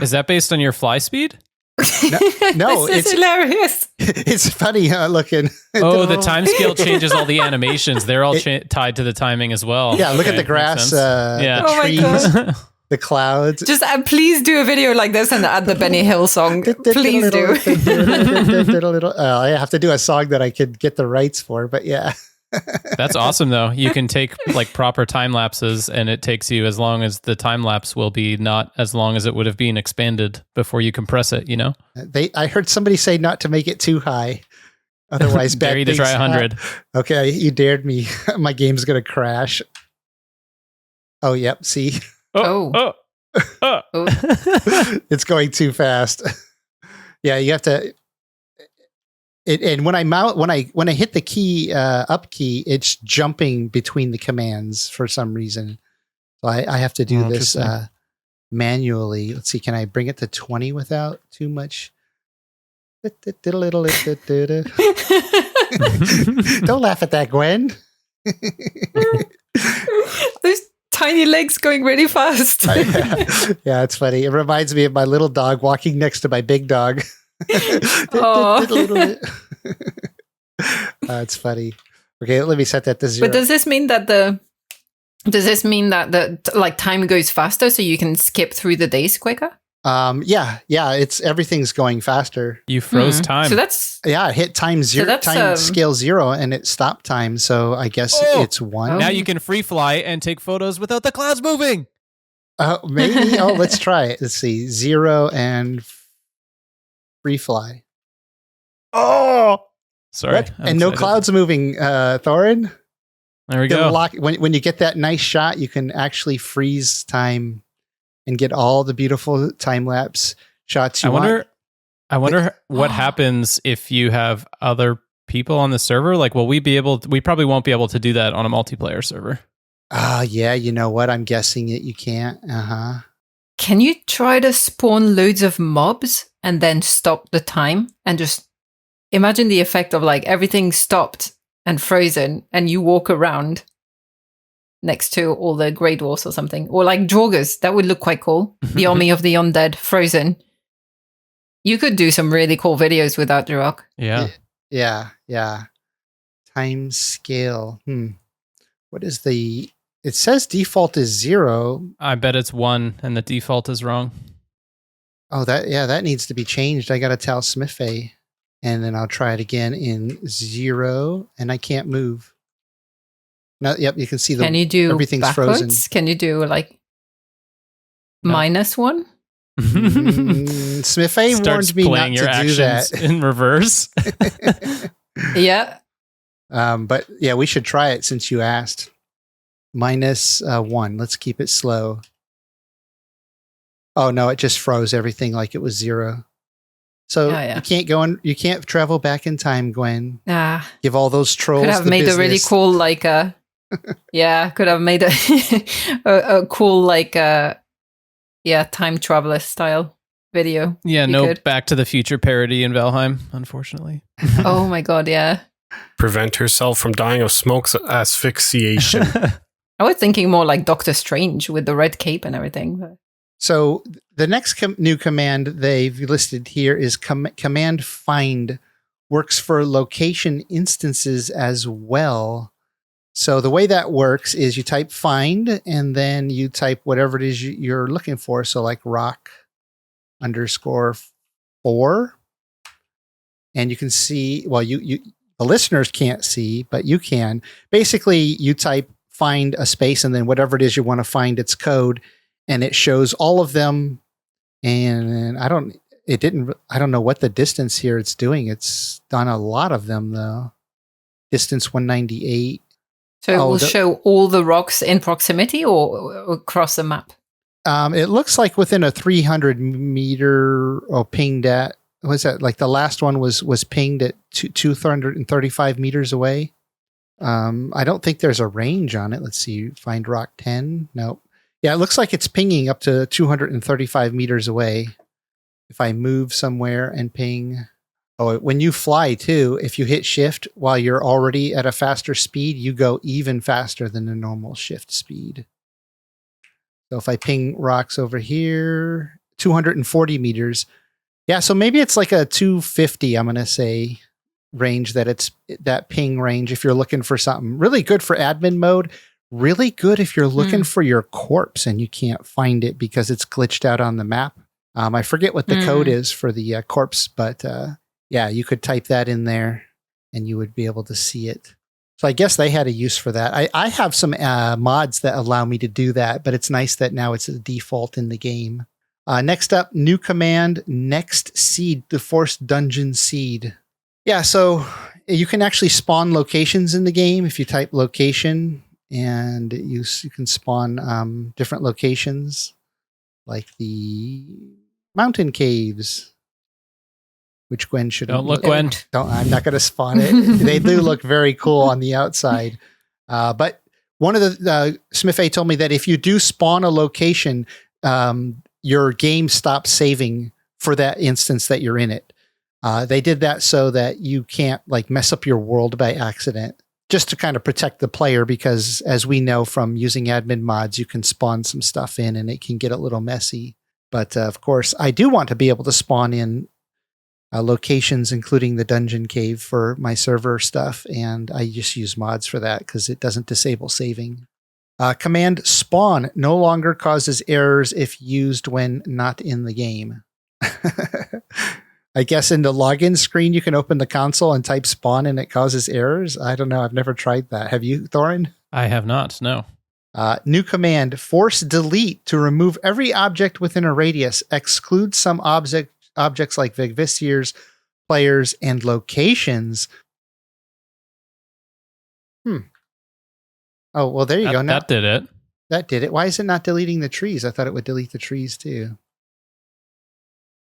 Is that based on your fly speed? No, it's hilarious. It's funny looking. Oh, the time scale changes all the animations. They're all tied to the timing as well. Yeah, look at the grass, the trees, the clouds. Just please do a video like this and add the Benny Hill song. Please do. I have to do a song that I could get the rights for, but yeah. That's awesome, though. You can take like proper time lapses, and it takes you as long as the time lapse will be, not as long as it would have been expanded before you compress it. I heard somebody say not to make it too high, otherwise bad dare you to try 100. Okay, you dared me. My game's gonna crash. Oh, yep. See. Oh. Oh. It's going too fast. Yeah, you have to. And when I hit the key up key, it's jumping between the commands for some reason. So I have to do this manually. Let's see, can I bring it to 20 without too much? Don't laugh at that, Gwen. Those tiny legs going really fast. Yeah, it's funny. It reminds me of my little dog walking next to my big dog. It's funny. Okay, let me set that to 0. But does this mean that the like time goes faster so you can skip through the days quicker? Yeah, it's everything's going faster. You froze time. So that's it hit time 0, time scale 0, and it stopped time. So I guess it's 1. Now you can free fly and take photos without the clouds moving. Maybe. Let's try it. Let's see, 0 and free fly. Oh, sorry, and no clouds moving. Thorin. There we go. When you get that nice shot, you can actually freeze time and get all the beautiful time lapse shots you want. I wonder what happens if you have other people on the server. Like, will we be able? We probably won't be able to do that on a multiplayer server. Yeah. You know what? I'm guessing you can't. Can you try to spawn loads of mobs and then stop the time and just imagine the effect of like everything stopped and frozen and you walk around next to all the Grey Dwarfs or something, or like Draugrs? That would look quite cool. The army of the undead frozen. You could do some really cool videos with that, Jiroc. Yeah. Time scale. What is the? It says default is 0. I bet it's 1, and the default is wrong. Oh, that needs to be changed. I got to tell Smithy, and then I'll try it again in 0, and I can't move. No, yep, you can see Can you do everything's backwards? frozen. Can you do like -1? Smithy warned me not to do that in reverse. Yeah. But yeah, we should try it since you asked. -1. Let's keep it slow. Oh no, it just froze everything like it was 0. So you can't go in. You can't travel back in time, Gwen. Give all those trolls. Could have made a really cool could have made a cool time traveler style video. Yeah, Back to the Future parody in Valheim, unfortunately. Oh my god, yeah. Prevent herself from dying of smoke asphyxiation. I was thinking more like Doctor Strange with the red cape and everything. So the next new command they've listed here is command find. Works for location instances as well. So the way that works is you type find and then you type whatever it is you're looking for. So like rock _4. And you can see, well, the listeners can't see, but you can. Basically, you type find a space and then whatever it is you want to find, its code, and it shows all of them. And I don't know what the distance here it's doing. It's done a lot of them though. Distance 198. So it will show all the rocks in proximity or across the map? It looks like within a 300 meter or pinged at, was that like the last one was pinged at 235 meters away. I don't think there's a range on it. Let's see. Find rock 10. Nope. Yeah, it looks like it's pinging up to 235 meters away. If I move somewhere and ping. Oh, when you fly too, if you hit shift while you're already at a faster speed, you go even faster than the normal shift speed. So if I ping rocks over here, 240 meters. Yeah, so maybe it's like a 250, I'm going to say, range that ping range if you're looking for something. Really good for admin mode. Really good if you're looking for your corpse and you can't find it because it's glitched out on the map. I forget what the code is for the corpse, but yeah, you could type that in there and you would be able to see it. So I guess they had a use for that. I have some mods that allow me to do that, but it's nice that now it's a default in the game. Next up, new command, next seed, the forced dungeon seed. Yeah, so you can actually spawn locations in the game if you type location, and you can spawn different locations. like the mountain caves, which Gwen should Don't look, Gwen. I'm not going to spawn it. They do look very cool on the outside. But one of the Smithy told me that if you do spawn a location, your game stops saving for that instance that you're in it. They did that so that you can't like mess up your world by accident, just to kind of protect the player, because as we know from using admin mods, you can spawn some stuff in and it can get a little messy. But of course, I do want to be able to spawn in locations, including the dungeon cave for my server stuff. And I just use mods for that because it doesn't disable saving. Command spawn no longer causes errors if used when not in the game. I guess in the login screen, you can open the console and type spawn and it causes errors. I don't know. I've never tried that. Have you, Thorin? I have not, no. New command, force delete to remove every object within a radius. Exclude some objects like Vigvistiers, players, and locations. Oh, well, there you go. Now, that did it. That did it. Why is it not deleting the trees? I thought it would delete the trees too.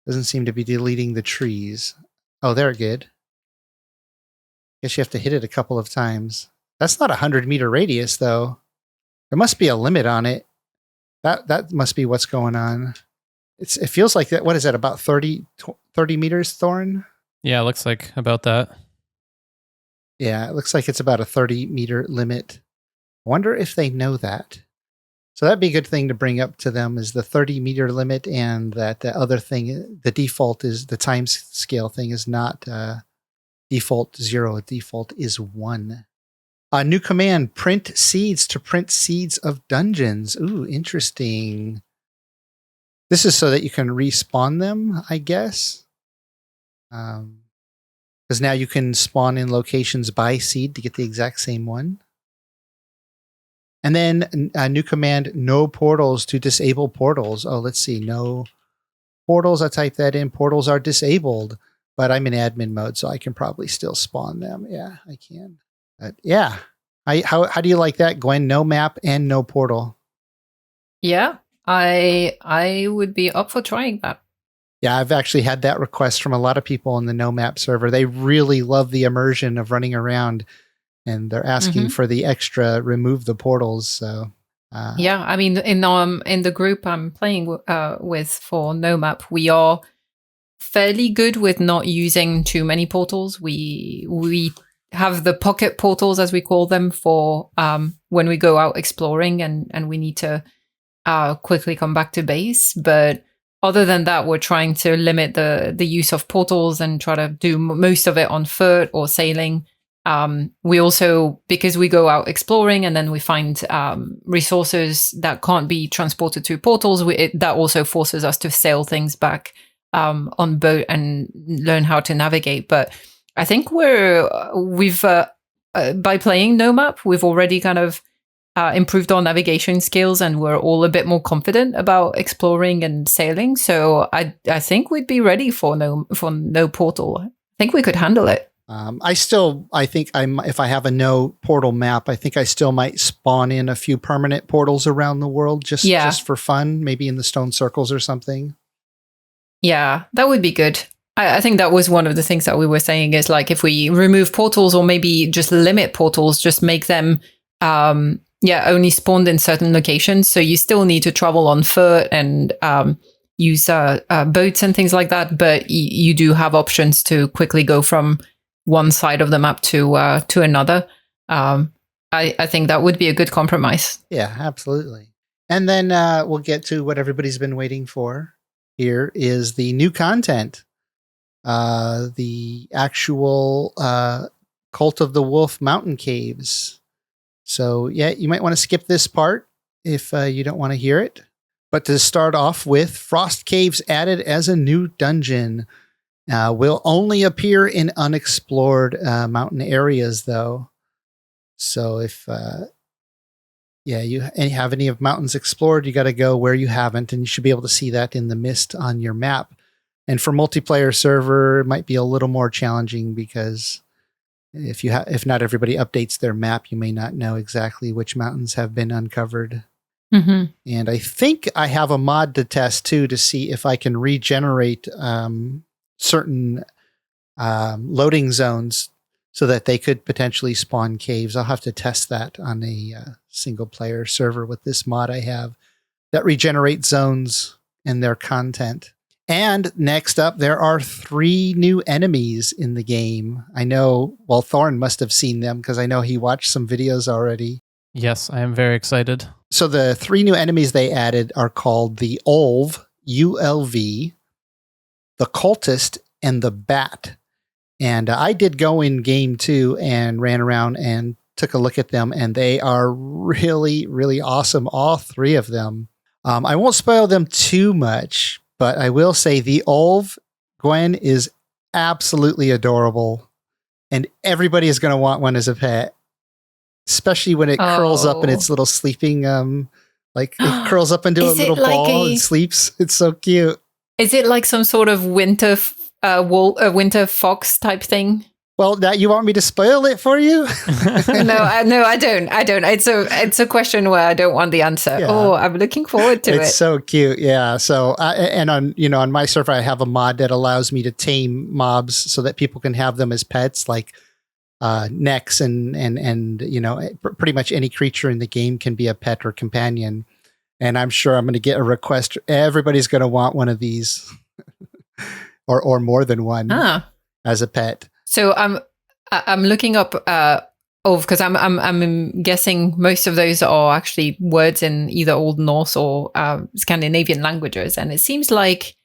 Doesn't seem to be deleting the trees. Oh, they're good. Guess you have to hit it a couple of times. That's not a 100-meter radius, though. There must be a limit on it. That must be what's going on. It feels like that. What is that? About 30 meters, Thorin? Yeah, it looks like about that. Yeah, it looks like it's about a 30-meter limit. I wonder if they know that. So that'd be a good thing to bring up to them, is the 30-meter limit, and that the other thing, the default is the time scale thing is not default 0. Default is 1. A new command, print seeds to print seeds of dungeons. Ooh, interesting. This is so that you can respawn them, I guess. Because now you can spawn in locations by seed to get the exact same one. And then a new command, no portals to disable portals. Oh, let's see. No portals. I type that in. Portals are disabled, but I'm in admin mode, so I can probably still spawn them. Yeah, I can. Yeah. How do you like that, Gwen? No map and no portal. Yeah, I would be up for trying that. Yeah, I've actually had that request from a lot of people in the no map server. They really love the immersion of running around. And they're asking for the extra remove the portals. So yeah, I mean, in the group I'm playing with for No Map, we are fairly good with not using too many portals. We have the pocket portals, as we call them, for when we go out exploring and we need to quickly come back to base. But other than that, we're trying to limit the use of portals and try to do most of it on foot or sailing. We also, because we go out exploring and then we find resources that can't be transported through portals, that also forces us to sail things back on boat and learn how to navigate. But I think we've by playing No Map, we've already kind of improved our navigation skills, and we're all a bit more confident about exploring and sailing. So I think we'd be ready for no portal. I think we could handle it. I think if I have a no portal map, I think I still might spawn in a few permanent portals around the world just for fun, maybe in the stone circles or something. Yeah, that would be good. I think that was one of the things that we were saying is like if we remove portals or maybe just limit portals, just make them only spawned in certain locations. So you still need to travel on foot and use boats and things like that, but you do have options to quickly go from one side of the map to another. I think that would be a good compromise. Yeah, absolutely. And then we'll get to what everybody's been waiting for. Here is the new content. The actual Cult of the Wolf mountain caves. So yeah, you might want to skip this part if you don't want to hear it. But to start off with, Frost Caves added as a new dungeon. Will only appear in unexplored mountain areas, though. So if you have any of mountains explored, you got to go where you haven't, and you should be able to see that in the mist on your map. And for multiplayer server, it might be a little more challenging because if not everybody updates their map, you may not know exactly which mountains have been uncovered. Mm-hmm. And I think I have a mod to test too to see if I can regenerate certain loading zones so that they could potentially spawn caves. I'll have to test that on a single player server with this mod I have that regenerates zones and their content. And next up, there are 3 new enemies in the game. I know, well, Thorn must have seen them because I know he watched some videos already. Yes, I am very excited. So the 3 new enemies they added are called the Ulv, ULV, the Cultist, and the Bat. And I did go in game 2 and ran around and took a look at them, and they are really, really awesome, all 3 of them. I won't spoil them too much, but I will say the Ulv, Gwen, is absolutely adorable, and everybody is going to want one as a pet, especially when it curls up in its little sleeping, like it curls up into a little ball and sleeps. It's so cute. Is it like some sort of winter fox type thing? Well, now you want me to spoil it for you? No, I don't. It's a question where I don't want the answer. Yeah. Oh, I'm looking forward to it. It's so cute, yeah. So, and on my server, I have a mod that allows me to tame mobs so that people can have them as pets, like necks and pretty much any creature in the game can be a pet or companion. And I'm sure I'm going to get a request. Everybody's going to want one of these, or more than one as a pet. So I'm looking up because I'm guessing most of those are actually words in either Old Norse or Scandinavian languages, and it seems like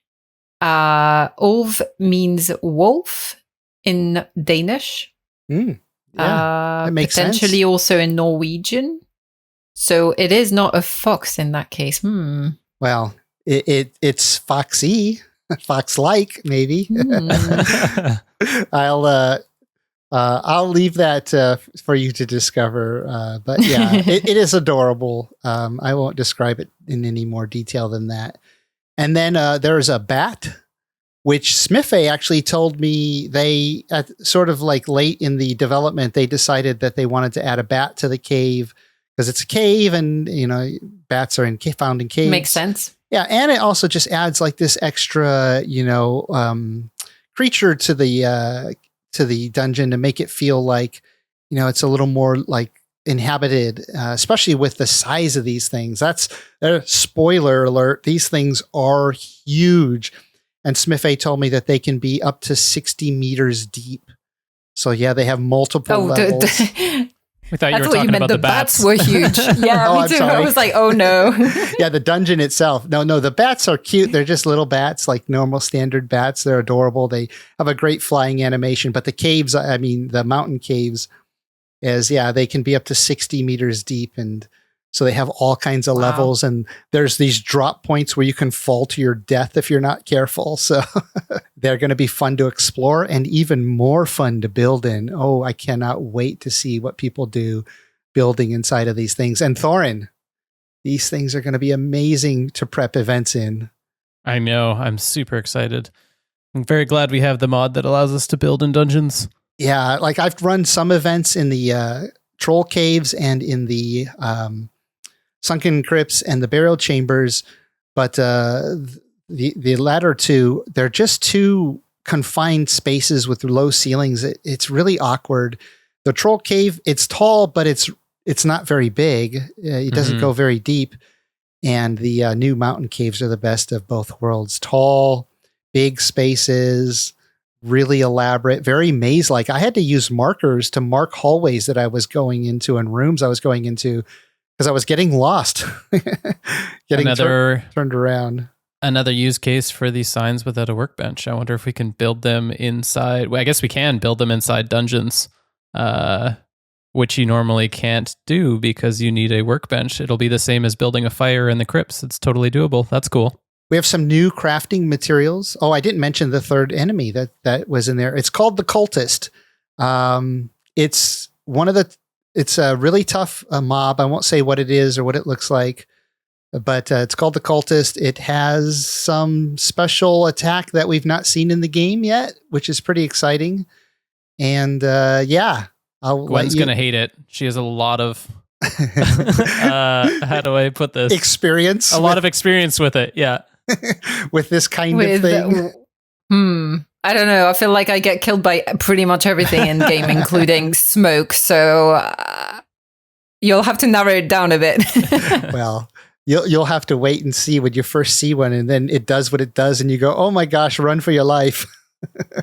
Ulv means wolf in Danish. That makes potentially sense. Also in Norwegian. So it is not a fox in that case. Well, it's foxy. Fox-like, maybe. I'll leave that for you to discover. But yeah, it is adorable. I won't describe it in any more detail than that. And then there's a bat, which Smithy actually told me they, sort of like late in the development, they decided that they wanted to add a bat to the cave because it's a cave, and bats are found in caves. Makes sense. Yeah, and it also just adds like this extra, creature to the dungeon to make it feel like, it's a little more like inhabited, especially with the size of these things. That's spoiler alert. These things are huge, and Smithy told me that they can be up to 60 meters deep. So yeah, they have multiple levels. We thought you were talking about the bats. Were huge. Yeah, me too. I was like, oh no. Yeah, the dungeon itself. No, the bats are cute. They're just little bats, like normal standard bats. They're adorable. They have a great flying animation. But the caves, the mountain caves, they can be up to 60 meters deep. And so they have all kinds of levels. And there's these drop points where you can fall to your death if you're not careful. So they're going to be fun to explore and even more fun to build in. Oh, I cannot wait to see what people do building inside of these things. And Thorin, these things are going to be amazing to prep events in. I know. I'm super excited. I'm very glad we have the mod that allows us to build in dungeons. Yeah, like I've run some events in the troll caves and in the sunken crypts and the burial chambers, but the latter two, they're just too confined spaces with low ceilings. It's really awkward. The troll cave, it's tall, but it's not very big. It doesn't go very deep. And the new mountain caves are the best of both worlds. Tall, big spaces, really elaborate, very maze-like. I had to use markers to mark hallways that I was going into and rooms I was going into because I was getting lost, turned around. Another use case for these signs without a workbench. I wonder if we can build them inside. Well, I guess we can build them inside dungeons, which you normally can't do because you need a workbench. It'll be the same as building a fire in the crypts. It's totally doable. That's cool. We have some new crafting materials. Oh, I didn't mention the third enemy that was in there. It's called the Cultist. It's a really tough mob. I won't say what it is or what it looks like, but it's called the Cultist. It has some special attack that we've not seen in the game yet, which is pretty exciting. And Gwen's going to hate it. She has a lot of How do I put this? Experience. A lot of experience with it. Yeah. With this kind of thing. I don't know. I feel like I get killed by pretty much everything in game, including smoke. So you'll have to narrow it down a bit. Well, you'll have to wait and see when you first see one, and then it does what it does, and you go, "Oh my gosh, run for your life!"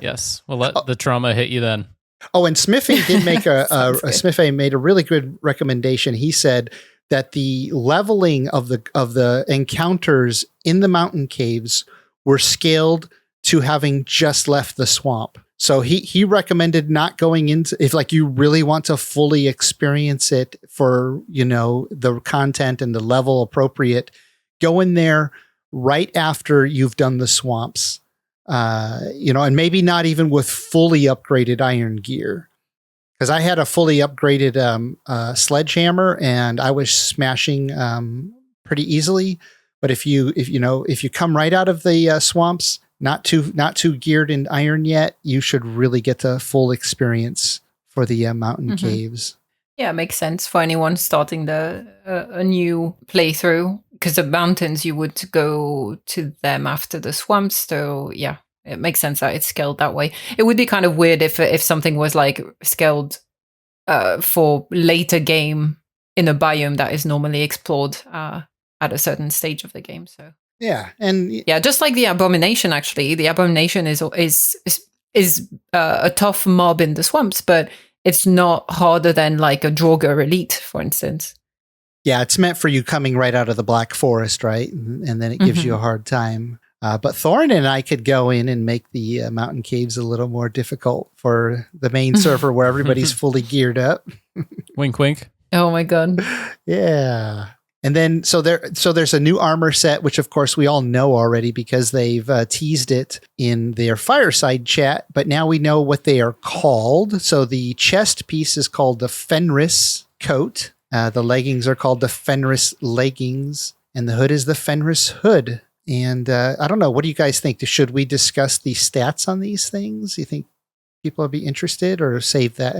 Yes, we'll let the trauma hit you then. Oh, and Smithy did make Smithy made a really good recommendation. He said that the leveling of the encounters in the mountain caves were scaled to having just left the swamp. So he recommended not going into, if like you really want to fully experience it for, the content and the level appropriate, go in there right after you've done the swamps. And maybe not even with fully upgraded iron gear. Because I had a fully upgraded sledgehammer and I was smashing pretty easily. But if you come right out of the swamps, not too geared in iron yet, you should really get the full experience for the mountain caves. Yeah, it makes sense for anyone starting a new playthrough, because the mountains you would go to them after the swamps. So yeah, it makes sense that it's scaled that way. It would be kind of weird if something was like scaled for later game in a biome that is normally explored at a certain stage of the game. So. Yeah, and just like the Abomination. Actually, the Abomination is a tough mob in the swamps, but it's not harder than like a Draugr Elite, for instance. Yeah, it's meant for you coming right out of the Black Forest, right? And then it gives you a hard time. But Thorin and I could go in and make the mountain caves a little more difficult for the main server where everybody's fully geared up. Wink, wink. Oh my god! Yeah. And then, so there's a new armor set, which of course we all know already because they've teased it in their fireside chat, but now we know what they are called. So the chest piece is called the Fenris coat. The leggings are called the Fenris leggings, and the hood is the Fenris hood. And I don't know, what do you guys think? Should we discuss the stats on these things? You think people would be interested, or save that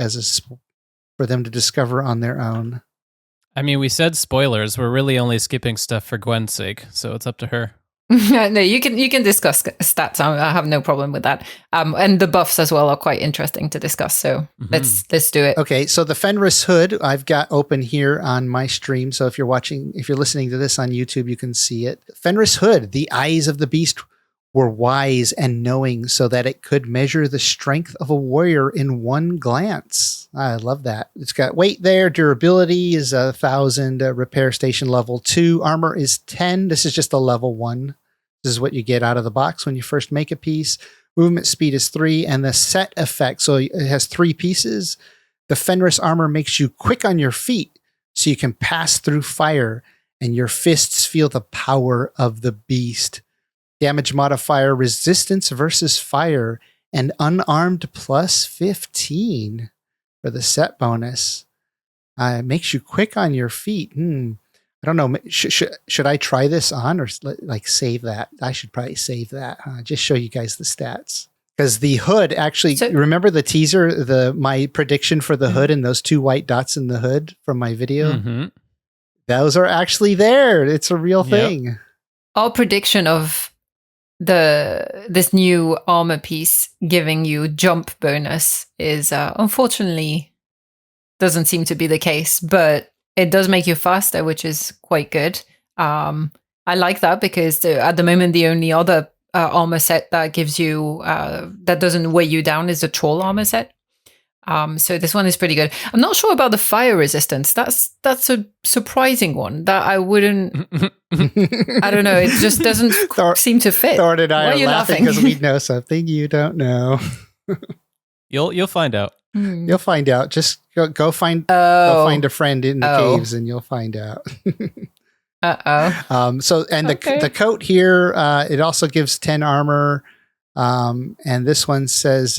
for them to discover on their own? I mean, we said spoilers. We're really only skipping stuff for Gwen's sake, so it's up to her. No, you can discuss stats. I have no problem with that. And the buffs as well are quite interesting to discuss. So let's do it. Okay, so the Fenris hood I've got open here on my stream. So if you're listening to this on YouTube, you can see it. Fenris hood, the eyes of the beast were wise and knowing, so that it could measure the strength of a warrior in one glance. I love that. It's got weight there. Durability is 1,000. Repair station level 2. Armor is 10. This is just a level 1. This is what you get out of the box when you first make a piece. Movement speed is 3. And the set effect, so it has 3 pieces. The Fenris armor makes you quick on your feet, so you can pass through fire, and your fists feel the power of the beast. Damage modifier, resistance versus fire, and unarmed plus 15 for the set bonus. It makes you quick on your feet. I don't know. Should I try this on, or like save that? I should probably save that. Just show you guys the stats. Because the hood actually, remember the teaser, my prediction for the hood and those 2 white dots in the hood from my video? Mm-hmm. Those are actually there. It's a real thing. Our prediction of this new armor piece giving you jump bonus is unfortunately doesn't seem to be the case, but it does make you faster, which is quite good. I like that because at the moment the only other armor set that gives you that doesn't weigh you down is the troll armor set. So this one is pretty good. I'm not sure about the fire resistance. That's a surprising one that I wouldn't. I don't know. It just doesn't seem to fit. Thorn and I are laughing because we know something you don't know. You'll find out. You'll find out. Just go find a friend in the caves, and you'll find out. So the coat here, it also gives 10 armor. And this one says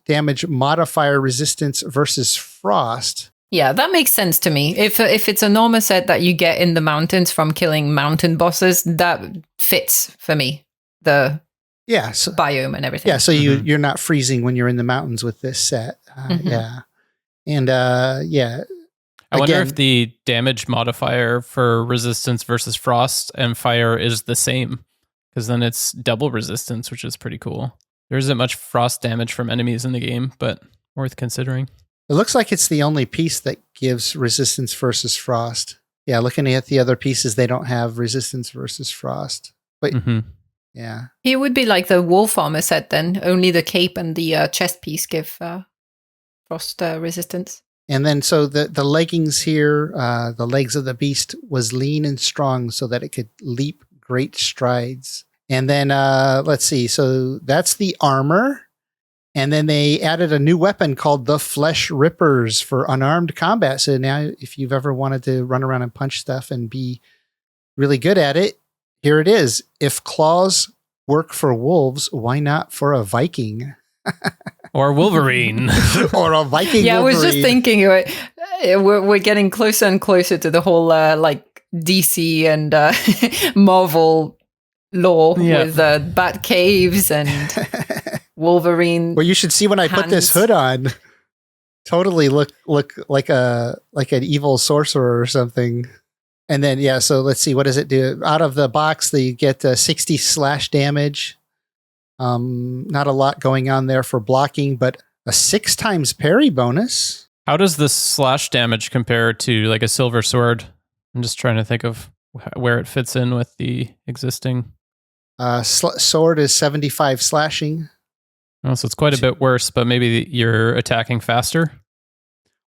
damage modifier resistance versus frost. Yeah, that makes sense to me. If it's an armor set that you get in the mountains from killing mountain bosses, that fits for me. The biome and everything. Yeah, so you're not freezing when you're in the mountains with this set. Yeah. And I wonder Again, if the damage modifier for resistance versus frost and fire is the same, because then it's double resistance, which is pretty cool. There isn't much frost damage from enemies in the game, but worth considering. it looks like it's the only piece that gives resistance versus frost. Yeah, looking at the other pieces, they don't have resistance versus frost. But yeah. It would be like the wolf armor set then. Only the cape and the chest piece give frost resistance. And then so the leggings here, the legs of the beast was lean and strong so that it could leap great strides. And then let's see. So that's the armor. And then they added a new weapon called the Flesh Rippers for unarmed combat. So now if you've ever wanted to run around and punch stuff and be really good at it, here it is. If claws work for wolves, why not for a Viking? Or Wolverine. Or a Viking Yeah, Wolverine. I was just thinking we're getting closer and closer to the whole like DC and Marvel lore with bat caves and Wolverine. Well, you should see when I put this hood on. Totally look like an evil sorcerer or something. And then so let's see, what does it do? Out of the box, you get 60 slash damage. Not a lot going on there for blocking, but a 6 times parry bonus. How does the slash damage compare to like a silver sword? I'm just trying to think of where it fits in with the existing. Sword is 75 slashing. Oh, so it's quite a bit worse, but maybe you're attacking faster.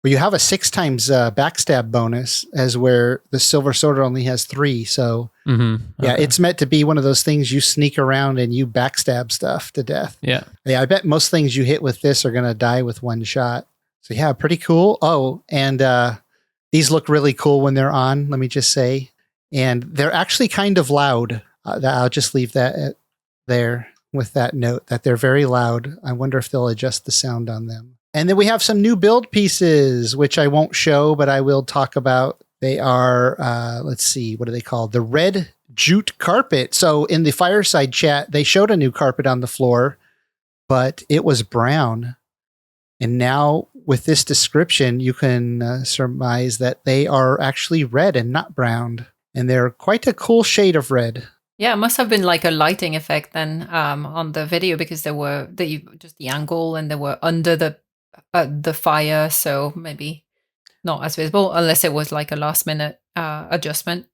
Well, you have a 6 times backstab bonus, as where the silver sword only has 3. So it's meant to be one of those things you sneak around and you backstab stuff to death. Yeah. I bet most things you hit with this are going to die with one shot. So yeah, pretty cool. Oh, and these look really cool when they're on, let me just say. And they're actually kind of loud. I'll just leave that there with that note that they're very loud. I wonder if they'll adjust the sound on them. And then we have some new build pieces, which I won't show, but I will talk about. They are, let's see, what are they called? The red jute carpet. So in the fireside chat, they showed a new carpet on the floor, but it was brown. And now with this description, you can surmise that they are actually red and not brown. And they're quite a cool shade of red. Yeah, it must have been like a lighting effect then on the video, because there were just the angle and they were under the fire, so maybe not as visible unless it was like a last minute adjustment.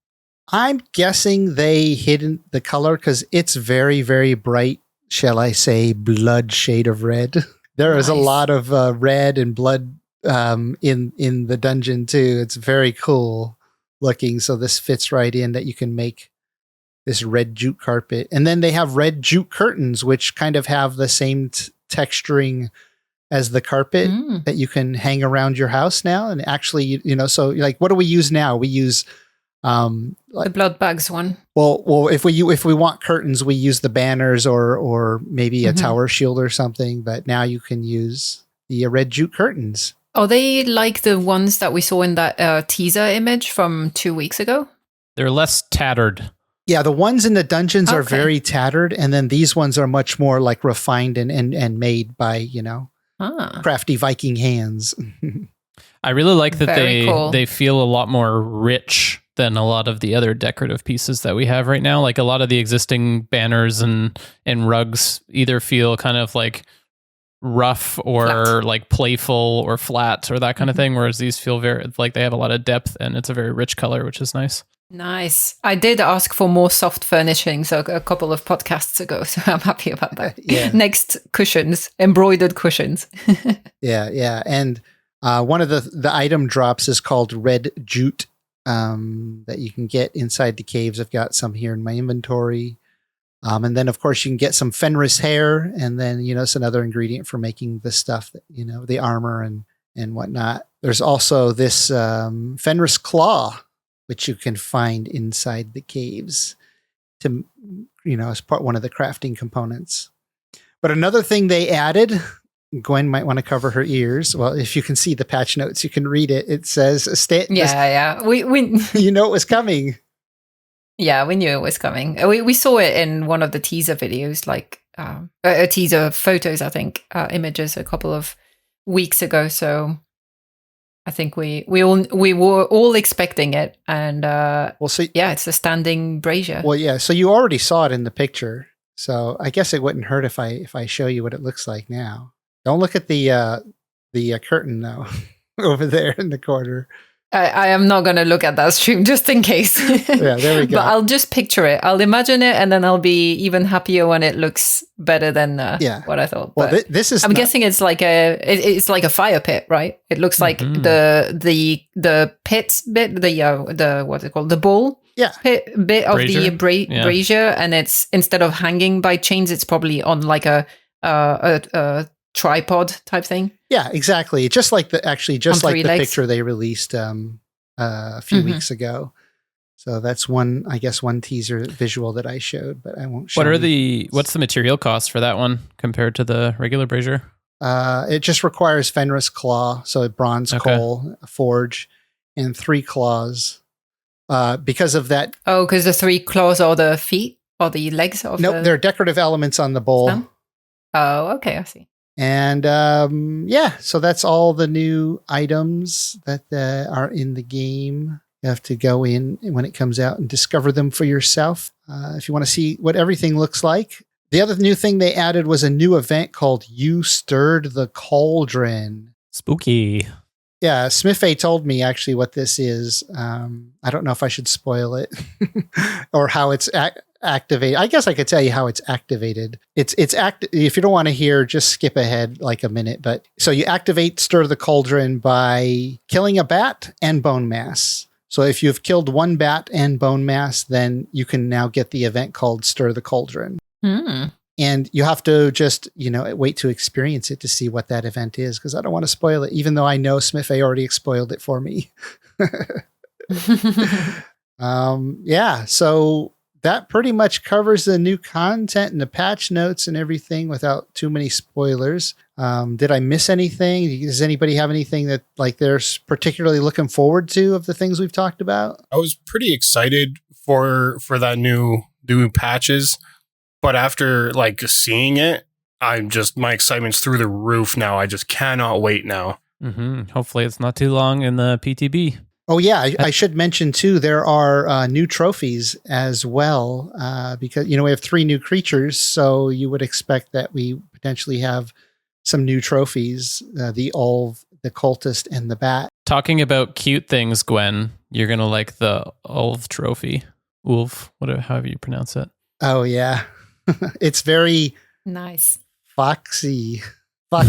I'm guessing they hid the color because it's very, very bright, shall I say, blood shade of red. There is a lot of red and blood in the dungeon too. It's very cool looking. So this fits right in that you can make this red jute carpet. And then they have red jute curtains, which kind of have the same texturing as the carpet that you can hang around your house now. And actually, so like, what do we use now? We use the blood bags one. Well, if we want curtains, we use the banners or maybe a tower shield or something. But now you can use the red jute curtains. Are they like the ones that we saw in that teaser image from 2 weeks ago? They're less tattered. Yeah, the ones in the dungeons are very tattered, and then these ones are much more like refined and made by, crafty Viking hands. I really like that cool. they feel a lot more rich than a lot of the other decorative pieces that we have right now. Like a lot of the existing banners and rugs either feel kind of like rough or flat, like playful or flat or that kind of thing, whereas these feel very like they have a lot of depth and it's a very rich color, which is nice. Nice. I did ask for more soft furnishings a couple of podcasts ago, so I'm happy about that. Yeah. Next, cushions, embroidered cushions. Yeah. And one of the item drops is called red jute that you can get inside the caves. I've got some here in my inventory. And then, of course, you can get some Fenris hair, and then, it's another ingredient for making the stuff that, the armor and whatnot. There's also this Fenris claw, which you can find inside the caves to, as one of the crafting components. But another thing they added, Gwen might want to cover her ears. Well, if you can see the patch notes, you can read it. It says, Yeah. We it was coming. Yeah, we knew it was coming. We saw it in one of the teaser videos, like teaser photos, I think, images a couple of weeks ago. So I think we were all expecting it, and it's a standing brazier. Well, yeah. So you already saw it in the picture, so I guess it wouldn't hurt if I show you what it looks like now. Don't look at the curtain though, over there in the corner. I am not going to look at that stream just in case. Yeah, there we go. But I'll just picture it. I'll imagine it, and then I'll be even happier when it looks better than what I thought. Well, this is. I'm guessing it's like it's like a fire pit, right? It looks like the pit bit, the what's it called, the ball. Yeah. Bit of brazier. the brazier, and it's instead of hanging by chains, it's probably on like a tripod type thing. Yeah, exactly. Just like the picture they released a few Mm-hmm. weeks ago. So that's one teaser visual that I showed, but I won't show. What's the material cost for that one compared to the regular brazier? It just requires Fenris claw, so a bronze coal, a forge, and 3 claws. Because of that. Oh, because the 3 claws are the feet or the legs of they're decorative elements on the bowl. Stem? Oh, okay, I see. And so that's all the new items that are in the game. You have to go in when it comes out and discover them for yourself. If you want to see what everything looks like. The other new thing they added was a new event called You Stirred the Cauldron. Spooky. Yeah, Smithy told me actually what this is. I don't know if I should spoil it or how it's activated. I guess I could tell you how it's activated. It's if you don't want to hear, just skip ahead like a minute. But so you activate Stir the Cauldron by killing a bat and bone mass. So if you've killed 1 bat and bone mass, then you can now get the event called Stir the Cauldron. And you have to just, wait to experience it to see what that event is, because I don't want to spoil it, even though I know Smithy already spoiled it for me. So that pretty much covers the new content and the patch notes and everything without too many spoilers. Did I miss anything? Does anybody have anything that they're particularly looking forward to of the things we've talked about? I was pretty excited for that new patches, but after seeing it, my excitement's through the roof now. I just cannot wait now. Mm-hmm. Hopefully it's not too long in the PTB. Oh, yeah. I should mention, too, there are new trophies as well, because, we have 3 new creatures. So you would expect that we potentially have some new trophies, the Ulv, the Cultist, and the Bat. Talking about cute things, Gwen, you're going to like the Ulv trophy. Ulv, however you pronounce it. Oh, yeah. It's very nice. Fox-like. I'll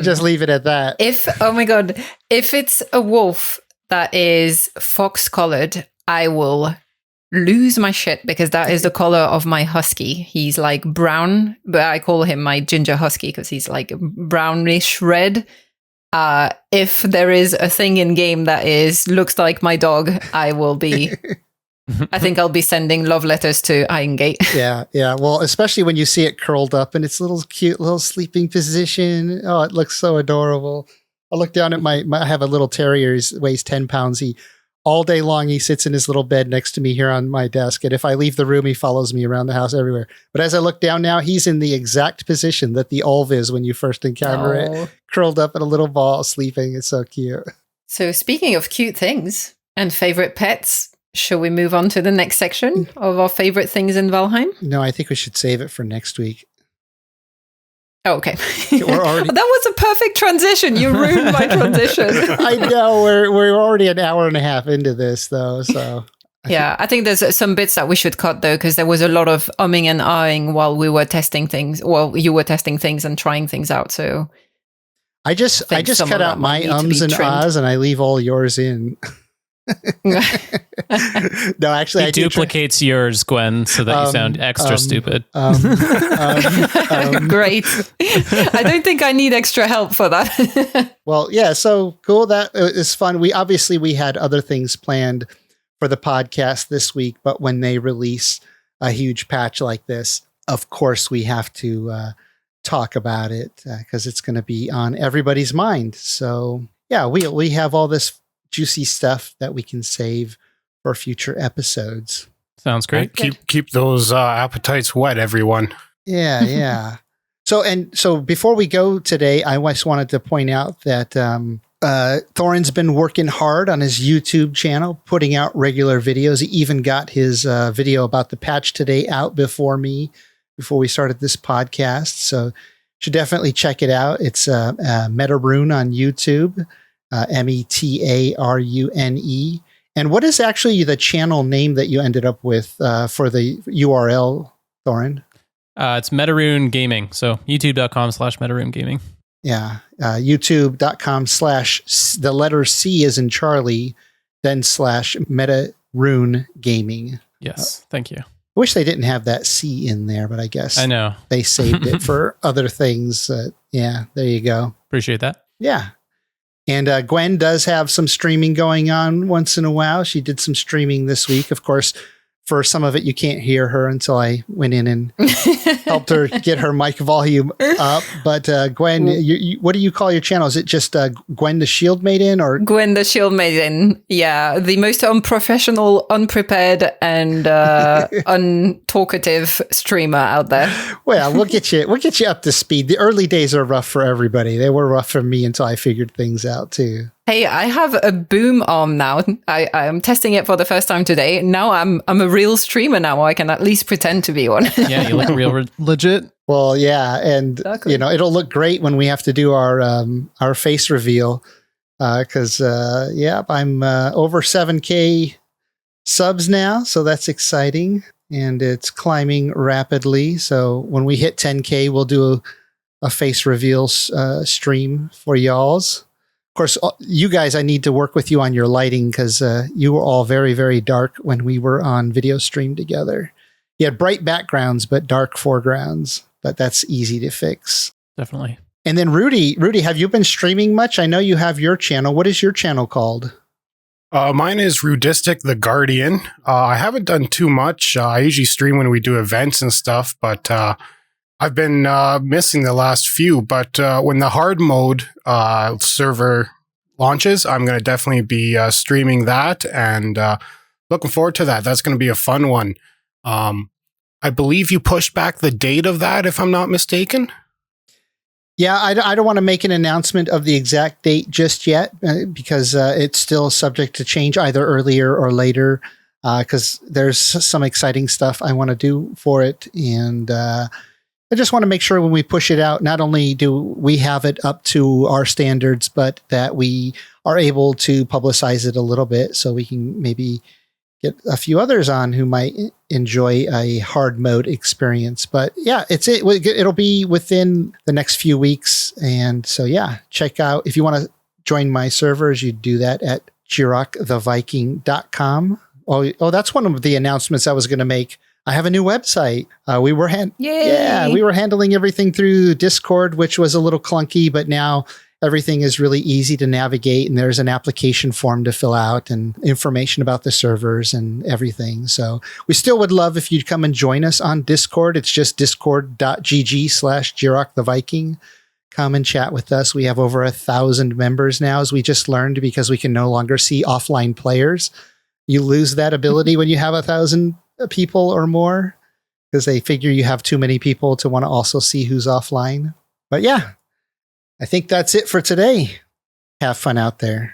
just leave it at that. If it's a wolf that is fox colored, I will lose my shit, because that is the color of my husky. He's like brown, but I call him my ginger husky because he's like brownish red. If there is a thing in game that looks like my dog, I will be I think I'll be sending love letters to Iron Gate. Yeah. Well, especially when you see it curled up in its little cute little sleeping position. Oh, it looks so adorable. I look down at I have a little terrier. He weighs 10 pounds. All day long, he sits in his little bed next to me here on my desk. And if I leave the room, he follows me around the house everywhere. But as I look down now, he's in the exact position that the Ulv is when you first encounter it. Curled up in a little ball, sleeping. It's so cute. So speaking of cute things and favorite pets, shall we move on to the next section of our favorite things in Valheim? No, I think we should save it for next week. Oh, okay. We're already- that was a perfect transition. You ruined my transition. I know. We're already an hour and a half into this, though. So yeah, I think there's some bits that we should cut, though, because there was a lot of umming and ahhing while we were testing things. Well, you were testing things and trying things out. So I just cut out my ums and ahs, and I leave all yours in. No, actually, he duplicates yours, Gwen, so that you sound extra stupid. Great. I don't think I need extra help for that. Well, yeah, so cool. That is fun. We had other things planned for the podcast this week, but when they release a huge patch like this, of course, we have to talk about it because it's going to be on everybody's mind. So yeah, we have all this juicy stuff that we can save for future episodes. Sounds great. Keep those appetites wet, everyone. Yeah. So before we go today, I just wanted to point out that Thorin's been working hard on his YouTube channel, putting out regular videos. He even got his video about the patch today out before we started this podcast. So you should definitely check it out. It's Metarune on YouTube, Metarune. And what is actually the channel name that you ended up with for the URL, Thorin? It's Metarune Gaming. So youtube.com/Metarune Gaming. Yeah. YouTube.com/ the letter C is in Charlie, then / Metarune Gaming. Yes. Thank you. I wish they didn't have that C in there, but I guess I know they saved it for other things. Yeah, there you go. Appreciate that. Yeah. And Gwen does have some streaming going on once in a while. She did some streaming this week. Of course, for some of it, you can't hear her until I went in and helped her get her mic volume up. But Gwen, what do you call your channel? Is it just Gwen the Shield Maiden? Or Gwen the Shield Maiden? Yeah, the most unprofessional, unprepared, and untalkative streamer out there. Well, we'll get you up to speed. The early days are rough for everybody. They were rough for me until I figured things out too. Hey, I have a boom arm now. I am testing it for the first time today. Now I'm a real streamer now. I can at least pretend to be one. Yeah, you look real legit. Well, yeah, and Exactly. It'll look great when we have to do our face reveal. Because I'm over 7K subs now, so that's exciting, and it's climbing rapidly. So when we hit 10K, we'll do a face reveal stream for y'all's. Of course, you guys, I need to work with you on your lighting because you were all very, very dark when we were on video stream together. You had bright backgrounds, but dark foregrounds, but that's easy to fix. Definitely. And then Rudy, have you been streaming much? I know you have your channel. What is your channel called? Mine is Rudistic the Guardian. I haven't done too much. I usually stream when we do events and stuff, but I've been missing the last few. But when the hard mode server launches, I'm going to definitely be streaming that, and looking forward to that. That's going to be a fun one. I believe you pushed back the date of that, if I'm not mistaken. Yeah, I don't want to make an announcement of the exact date just yet because it's still subject to change either earlier or later because there's some exciting stuff I want to do for it. And I just want to make sure when we push it out, not only do we have it up to our standards, but that we are able to publicize it a little bit so we can maybe get a few others on who might enjoy a hard mode experience. But yeah, it'll be within the next few weeks. And so, yeah, check out, if you want to join my servers, you do that at jiroctheviking.com. Oh, that's one of the announcements I was going to make. I have a new website. We were handling everything through Discord, which was a little clunky, but now everything is really easy to navigate, and there's an application form to fill out and information about the servers and everything. So we still would love if you'd come and join us on Discord. It's just discord.gg/JirocTheViking. Come and chat with us. We have over 1,000 members now, as we just learned, because we can no longer see offline players. You lose that ability when you have 1,000 people or more because they figure you have too many people to want to also see who's offline. But yeah, I think that's it for today. Have fun out there.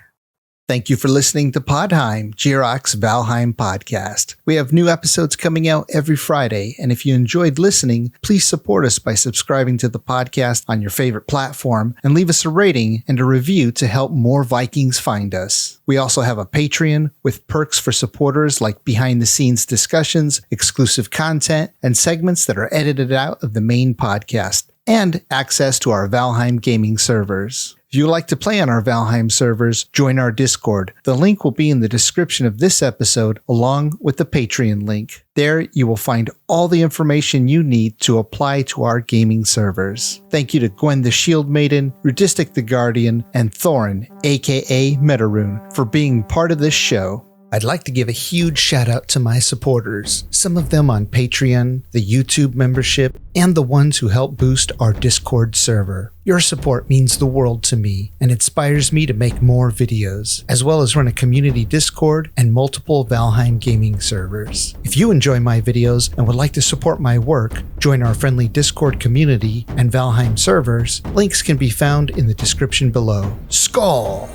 Thank you for listening to Podheim, Jiroc's Valheim podcast. We have new episodes coming out every Friday, and if you enjoyed listening, please support us by subscribing to the podcast on your favorite platform and leave us a rating and a review to help more Vikings find us. We also have a Patreon with perks for supporters like behind-the-scenes discussions, exclusive content, and segments that are edited out of the main podcast, and access to our Valheim gaming servers. If you would like to play on our Valheim servers, join our Discord. The link will be in the description of this episode, along with the Patreon link. There, you will find all the information you need to apply to our gaming servers. Thank you to Gwen the Shield Maiden, Rudistic the Guardian, and Thorin, aka Metarune, for being part of this show. I'd like to give a huge shout out to my supporters, some of them on Patreon, the YouTube membership, and the ones who help boost our Discord server. Your support means the world to me and inspires me to make more videos, as well as run a community Discord and multiple Valheim gaming servers. If you enjoy my videos and would like to support my work, join our friendly Discord community and Valheim servers. Links can be found in the description below. Skull!